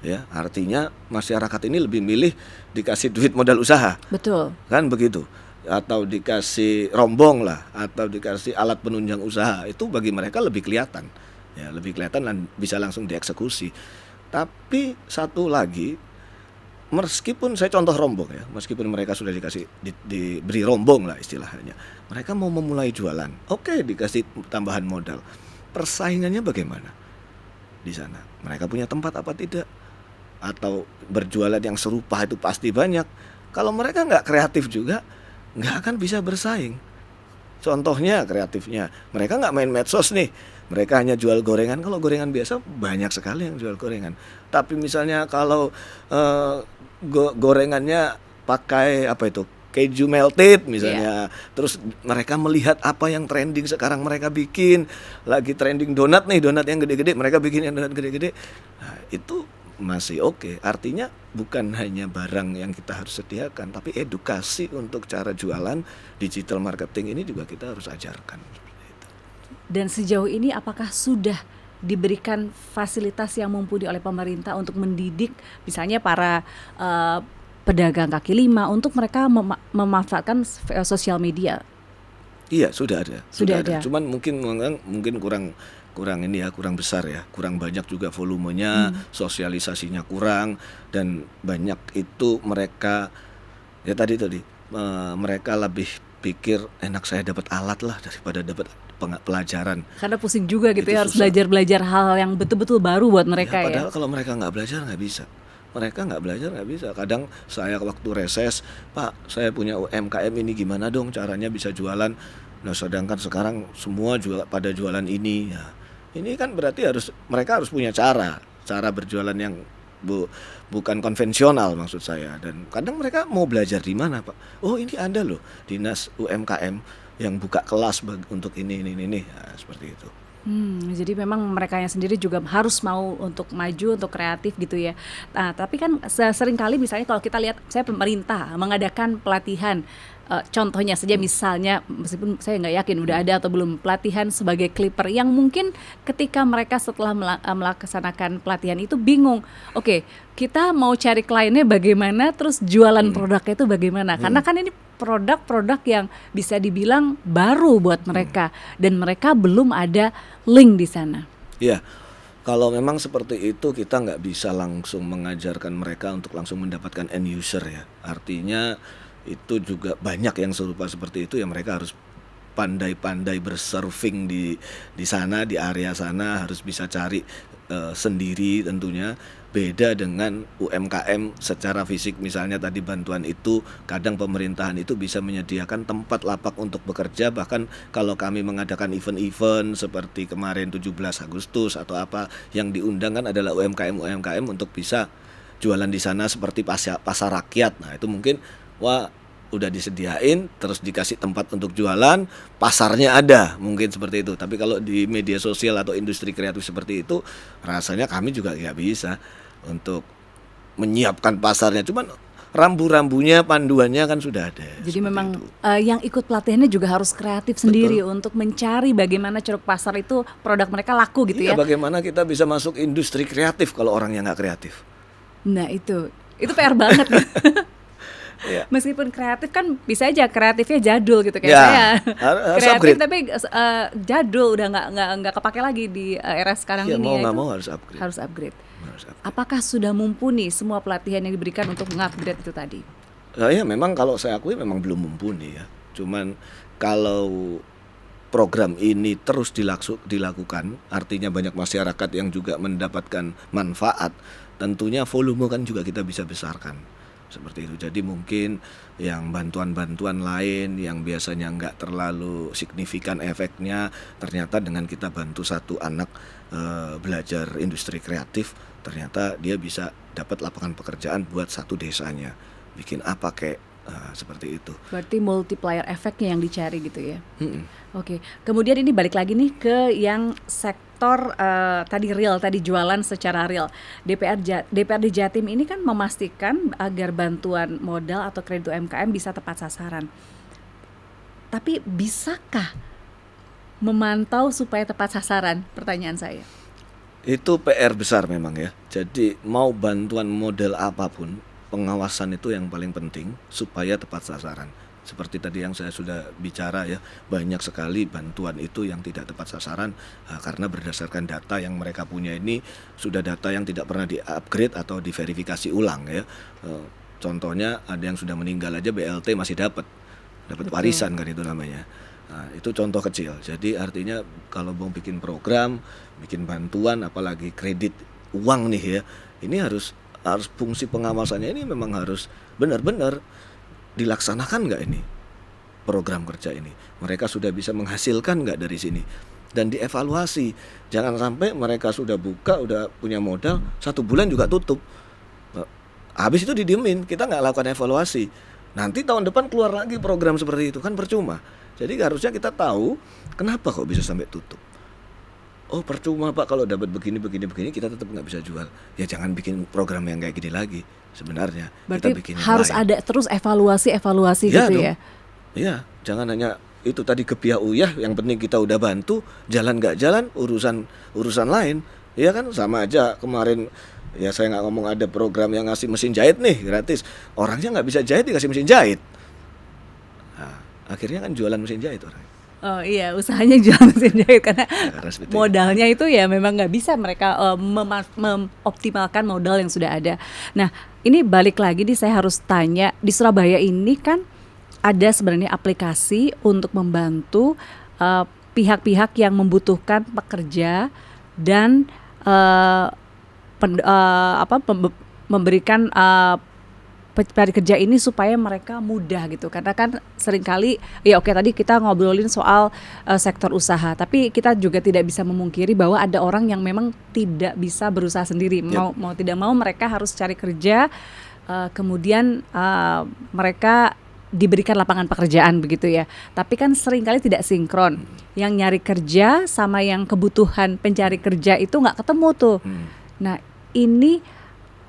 Ya, artinya masyarakat ini lebih milih dikasih duit modal usaha. Betul. Kan begitu. Atau dikasih rombong lah, atau dikasih alat penunjang usaha. Itu bagi mereka lebih kelihatan. Ya, lebih kelihatan dan bisa langsung dieksekusi. Tapi satu lagi, meskipun saya contoh rombong ya, meskipun mereka sudah diberi rombong lah istilahnya, mereka mau memulai jualan. Oke, dikasih tambahan modal. Persaingannya bagaimana di sana? Mereka punya tempat apa tidak? Atau berjualan yang serupa itu pasti banyak. Kalau mereka nggak kreatif juga, nggak akan bisa bersaing. Contohnya kreatifnya, mereka nggak main medsos nih, mereka hanya jual gorengan. Kalau gorengan biasa banyak sekali yang jual gorengan. Tapi misalnya kalau gorengannya pakai apa itu, keju melted misalnya, terus mereka melihat apa yang trending sekarang mereka bikin, lagi trending donat nih, donat yang gede-gede, mereka bikin yang donat gede-gede. Nah, itu masih oke. Artinya bukan hanya barang yang kita harus sediakan, tapi edukasi untuk cara jualan digital marketing ini juga kita harus ajarkan. Seperti itu. Dan sejauh ini apakah sudah diberikan fasilitas yang mumpuni oleh pemerintah untuk mendidik misalnya para pedagang kaki lima untuk mereka memanfaatkan sosial media? Iya, sudah ada. Sudah ada. Cuman mungkin kurang ini ya, kurang besar ya, kurang banyak juga volumenya, sosialisasinya kurang, dan banyak itu mereka ya tadi mereka lebih pikir enak saya dapat alat lah daripada dapat pelajaran. Karena pusing juga gitu Itu ya, harus susah. belajar hal yang betul-betul baru buat mereka ya. Padahal kalau mereka nggak belajar nggak bisa. Mereka nggak belajar nggak bisa. Kadang saya waktu reses, Pak, saya punya UMKM ini gimana dong caranya bisa jualan. Nah, sedangkan sekarang semua pada jualan ini. Ya, ini kan berarti mereka harus punya cara berjualan yang bukan konvensional maksud saya. Dan kadang mereka mau belajar di mana, Pak? Oh, ini ada loh dinas UMKM yang buka kelas untuk ini. Ya, seperti itu. Jadi memang merekanya sendiri juga harus mau untuk maju, untuk kreatif gitu ya. Nah, tapi kan seringkali misalnya kalau kita lihat, saya pemerintah mengadakan pelatihan, contohnya saja misalnya, meskipun saya nggak yakin udah ada atau belum, pelatihan sebagai clipper yang mungkin ketika mereka setelah melaksanakan pelatihan itu bingung, oke, kita mau cari kliennya bagaimana, terus jualan produknya itu bagaimana, karena kan ini produk-produk yang bisa dibilang baru buat mereka dan mereka belum ada link di sana. Iya, kalau memang seperti itu kita nggak bisa langsung mengajarkan mereka untuk langsung mendapatkan end user ya. Artinya itu juga banyak yang serupa seperti itu ya, mereka harus pandai-pandai bersurfing di sana, di area sana, harus bisa cari sendiri tentunya. Beda dengan UMKM secara fisik, misalnya tadi bantuan itu kadang pemerintahan itu bisa menyediakan tempat lapak untuk bekerja, bahkan kalau kami mengadakan event-event seperti kemarin 17 Agustus atau apa, yang diundang kan adalah UMKM untuk bisa jualan di sana seperti pasar rakyat. Nah, itu mungkin udah disediain, terus dikasih tempat untuk jualan, pasarnya ada, mungkin seperti itu. Tapi kalau di media sosial atau industri kreatif seperti itu, rasanya kami juga nggak bisa untuk menyiapkan pasarnya. Cuman rambu-rambunya, panduannya kan sudah ada. Jadi memang yang ikut pelatihannya juga harus kreatif sendiri untuk mencari bagaimana ceruk pasar itu produk mereka laku gitu ya. Bagaimana kita bisa masuk industri kreatif kalau orangnya nggak kreatif. Nah itu PR banget. Ya. Meskipun kreatif kan bisa aja kreatifnya jadul gitu kayak saya. Kreatif upgrade. Tapi jadul udah nggak kepake lagi di era sekarang ini. Mau nggak mau harus upgrade. Harus upgrade. Apakah sudah mumpuni semua pelatihan yang diberikan untuk mengupgrade itu tadi? Ya memang kalau saya akui memang belum mumpuni ya. Cuman kalau program ini terus dilakukan, artinya banyak masyarakat yang juga mendapatkan manfaat, tentunya volume kan juga kita bisa besarkan. Seperti itu. Jadi mungkin yang bantuan-bantuan lain yang biasanya nggak terlalu signifikan efeknya, ternyata dengan kita bantu satu anak belajar industri kreatif, ternyata dia bisa dapat lapangan pekerjaan buat satu desanya. Bikin apa kayak seperti itu. Berarti multiplier efeknya yang dicari gitu ya. Oke. Kemudian ini balik lagi nih ke yang sektor tadi jualan secara real. DPRD Jatim ini kan memastikan agar bantuan modal atau kredit UMKM bisa tepat sasaran. Tapi bisakah memantau supaya tepat sasaran? Pertanyaan saya. Itu PR besar memang ya. Jadi mau bantuan model apapun, pengawasan itu yang paling penting supaya tepat sasaran. Seperti tadi yang saya sudah bicara ya, banyak sekali bantuan itu yang tidak tepat sasaran karena berdasarkan data yang mereka punya ini sudah data yang tidak pernah di-upgrade atau diverifikasi ulang ya. Contohnya ada yang sudah meninggal aja BLT masih dapat warisan kan itu namanya. Nah, itu contoh kecil. Jadi artinya kalau mau bikin program, bikin bantuan, apalagi kredit uang nih ya, ini harus fungsi pengawasannya ini memang harus benar-benar dilaksanakan nggak ini program kerja ini. Mereka sudah bisa menghasilkan nggak dari sini dan dievaluasi. Jangan sampai mereka sudah buka, udah punya modal 1 bulan juga tutup. Habis itu didiemin, kita nggak lakukan evaluasi. Nanti tahun depan keluar lagi program seperti itu kan percuma. Jadi harusnya kita tahu kenapa kok bisa sampai tutup. oh percuma Pak kalau dapat begini kita tetap nggak bisa jual. Ya jangan bikin program yang kayak gini lagi sebenarnya. Berarti Kita bikin yang harus lain. ada terus evaluasi Iya gitu dong. ya. Iya, jangan hanya itu tadi gebiah uyah, yang penting kita udah bantu, jalan nggak jalan urusan lain. Iya kan, sama aja kemarin ya saya nggak ngomong ada program yang ngasih mesin jahit nih gratis, orangnya nggak bisa jahit dikasih mesin jahit. Nah, akhirnya kan jualan mesin jahit orang. Oh iya, usahanya jual mesin jahit karena Karena seperti itu. modalnya itu ya memang nggak bisa mereka mengoptimalkan modal yang sudah ada. Nah, ini balik lagi nih, saya harus tanya, di Surabaya ini kan ada sebenarnya aplikasi untuk membantu pihak-pihak yang membutuhkan pekerja dan memberikan pencari kerja ini supaya mereka mudah gitu, karena kan seringkali ya oke tadi kita ngobrolin soal sektor usaha, tapi kita juga tidak bisa memungkiri bahwa ada orang yang memang tidak bisa berusaha sendiri, mau tidak mau mereka harus cari kerja, kemudian mereka diberikan lapangan pekerjaan begitu ya, tapi kan seringkali tidak sinkron, yang nyari kerja sama yang kebutuhan pencari kerja itu nggak ketemu tuh. Nah ini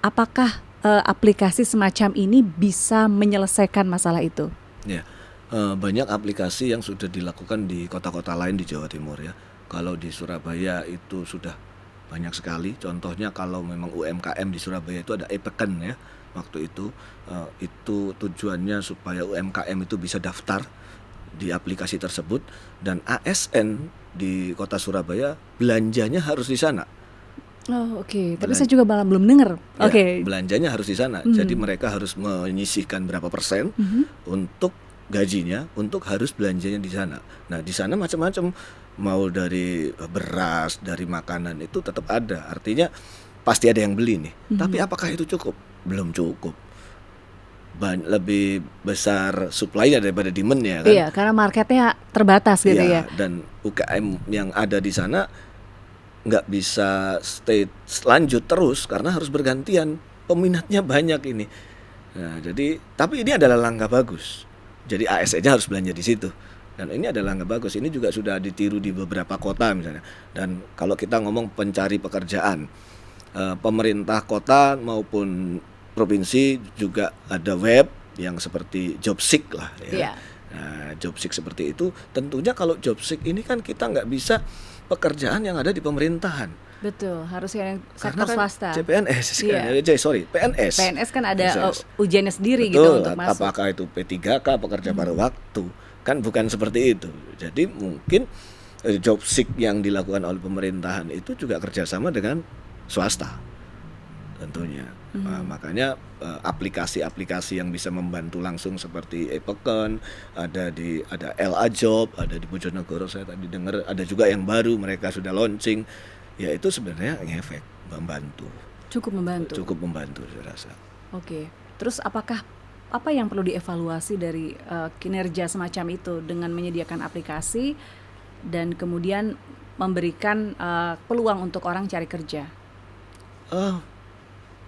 apakah aplikasi semacam ini bisa menyelesaikan masalah itu? Ya, banyak aplikasi yang sudah dilakukan di kota-kota lain di Jawa Timur ya. Kalau di Surabaya itu sudah banyak sekali. Contohnya kalau memang UMKM di Surabaya itu ada Epeken ya. Waktu itu tujuannya supaya UMKM itu bisa daftar di aplikasi tersebut, dan ASN di kota Surabaya belanjanya harus di sana. Oh oke. Tapi saya juga malah belum dengar. Ya, Oke. belanjanya harus di sana. Jadi mereka harus menyisihkan berapa persen untuk gajinya, untuk harus belanjanya di sana. Nah, di sana macam-macam, mau dari beras, dari makanan itu tetap ada. Artinya pasti ada yang beli nih. Tapi apakah itu cukup? Belum cukup. Lebih besar supply-nya daripada demand-nya kan. Iya, karena marketnya terbatas gitu ya. Dan UKM yang ada di sana nggak bisa stay lanjut terus karena harus bergantian, peminatnya banyak ini. Nah, jadi tapi ini adalah langkah bagus. Jadi ASN-nya harus belanja di situ. Dan ini adalah langkah bagus. Ini juga sudah ditiru di beberapa kota misalnya. Dan kalau kita ngomong pencari pekerjaan, pemerintah kota maupun provinsi juga ada web yang seperti Jobseek lah ya. Iya. Nah, Jobseek seperti itu, tentunya kalau Jobseek ini kan kita nggak bisa pekerjaan yang ada di pemerintahan. Betul, harus yang sektor Karena kan swasta. CPNS kan, PNS. PNS kan ada ujiannya sendiri Betul, gitu untuk masuk. apakah itu P3K, pekerja paruh waktu, kan bukan seperti itu. Jadi mungkin Jobseek yang dilakukan oleh pemerintahan itu juga kerjasama dengan swasta tentunya. Nah, makanya aplikasi-aplikasi yang bisa membantu langsung seperti Epeken, ada LA Job, ada di Bojonegoro saya tadi dengar, ada juga yang baru mereka sudah launching, ya itu sebenarnya ngefek, Cukup membantu saya rasa. Oke. Terus apa yang perlu dievaluasi dari kinerja semacam itu dengan menyediakan aplikasi dan kemudian memberikan peluang untuk orang cari kerja?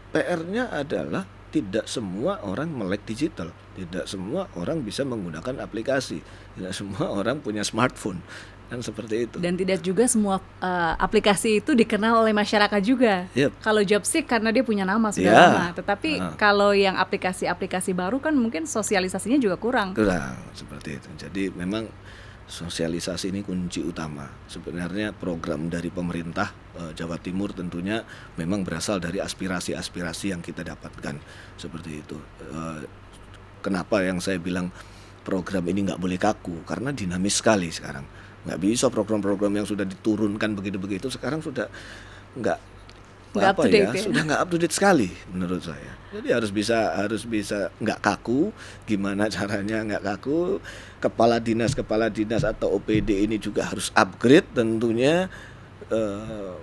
PR-nya adalah tidak semua orang melek digital, tidak semua orang bisa menggunakan aplikasi, tidak semua orang punya smartphone, kan seperti itu. Dan tidak juga semua aplikasi itu dikenal oleh masyarakat juga. Yep. Kalau Jobseek karena dia punya nama sudah Ya. lama, tetapi kalau yang aplikasi-aplikasi baru kan mungkin sosialisasinya juga kurang. Seperti itu. Jadi memang sosialisasi ini kunci utama. Sebenarnya program dari pemerintah Jawa Timur tentunya memang berasal dari aspirasi-aspirasi yang kita dapatkan seperti itu. Kenapa yang saya bilang program ini nggak boleh kaku, karena dinamis sekali sekarang. Nggak bisa program-program yang sudah diturunkan begitu-begitu sekarang sudah nggak sudah nggak up to date sekali menurut saya. Jadi harus bisa nggak kaku. Gimana caranya nggak kaku? Kepala dinas atau OPD ini juga harus upgrade tentunya.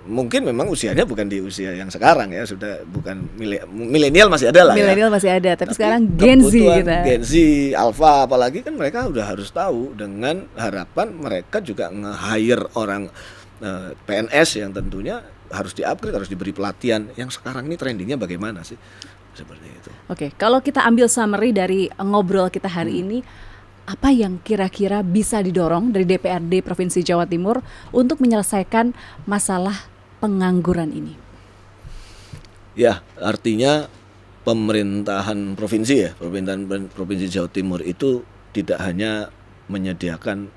Mungkin memang usianya bukan di usia yang sekarang ya, sudah bukan milenial masih ada lah. Milenial masih ada, tapi sekarang Gen Z gitu. Gen Z, Alpha apalagi kan mereka udah harus tahu, dengan harapan mereka juga nge-hire orang PNS yang tentunya harus di-upgrade, harus diberi pelatihan. Yang sekarang ini trendingnya bagaimana sih? Seperti itu. Oke, kalau kita ambil summary dari ngobrol kita hari ini, apa yang kira-kira bisa didorong dari DPRD Provinsi Jawa Timur untuk menyelesaikan masalah pengangguran ini? Ya, artinya pemerintahan provinsi pemerintahan provinsi Jawa Timur itu tidak hanya menyediakan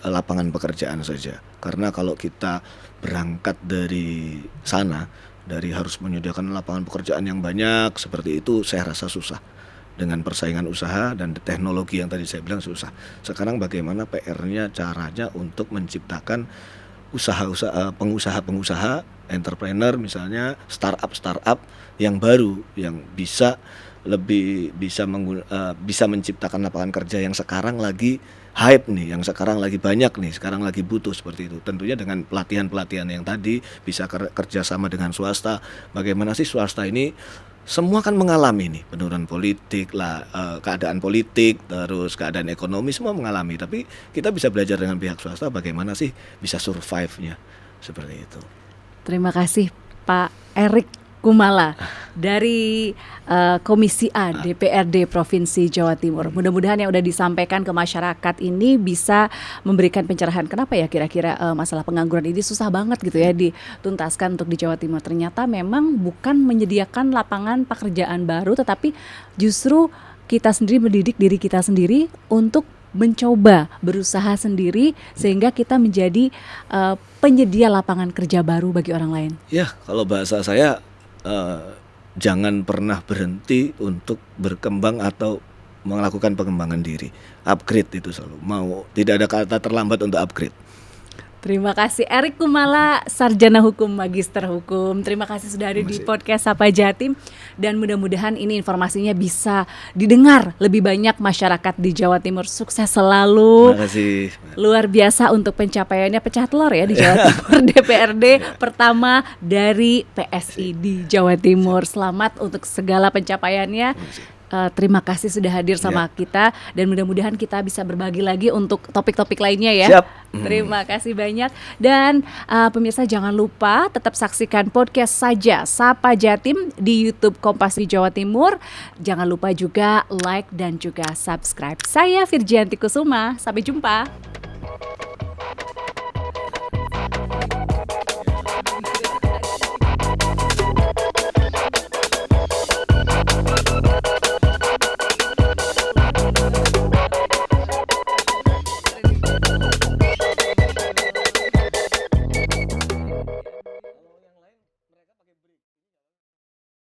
lapangan pekerjaan saja. Karena kalau kita berangkat dari sana, dari harus menyediakan lapangan pekerjaan yang banyak seperti itu, saya rasa susah. Dengan persaingan usaha dan teknologi yang tadi saya bilang susah. Sekarang bagaimana PR-nya, caranya untuk menciptakan pengusaha-pengusaha, entrepreneur misalnya, startup yang baru, yang bisa bisa menciptakan lapangan kerja yang sekarang lagi hype nih, yang sekarang lagi banyak nih, sekarang lagi butuh seperti itu. Tentunya dengan pelatihan-pelatihan yang tadi, bisa kerja sama dengan swasta. Bagaimana sih swasta ini semua kan mengalami nih penurunan politik lah, keadaan politik, terus keadaan ekonomi semua mengalami. Tapi kita bisa belajar dengan pihak swasta bagaimana sih bisa survive-nya seperti itu. Terima kasih Pak Erik Kumala dari Komisi A DPRD Provinsi Jawa Timur. Mudah-mudahan yang udah disampaikan ke masyarakat ini bisa memberikan pencerahan. Kenapa ya kira-kira masalah pengangguran ini susah banget gitu ya dituntaskan untuk di Jawa Timur. Ternyata memang bukan menyediakan lapangan pekerjaan baru, tetapi justru kita sendiri mendidik diri kita sendiri untuk mencoba berusaha sendiri sehingga kita menjadi penyedia lapangan kerja baru bagi orang lain. Ya, kalau bahasa saya jangan pernah berhenti untuk berkembang atau melakukan pengembangan diri. Upgrade itu selalu. Tidak ada kata terlambat untuk upgrade. Terima kasih Erik Kumala, Sarjana Hukum, Magister Hukum. Terima kasih sudah hadir di podcast Sapa Jatim. Dan mudah-mudahan ini informasinya bisa didengar lebih banyak masyarakat di Jawa Timur. Sukses selalu. Terima kasih. Luar biasa untuk pencapaiannya, pecah telur ya di Jawa Timur. DPRD pertama dari PSI di Jawa Timur. Selamat untuk segala pencapaiannya. Terima kasih sudah hadir sama kita, dan mudah-mudahan kita bisa berbagi lagi untuk topik-topik lainnya ya. Siap. Terima kasih banyak. Dan pemirsa jangan lupa tetap saksikan podcast saja Sapa Jatim di YouTube Kompas TV Jawa Timur. Jangan lupa juga like dan juga subscribe. Saya Virgianti Kusuma. Sampai jumpa.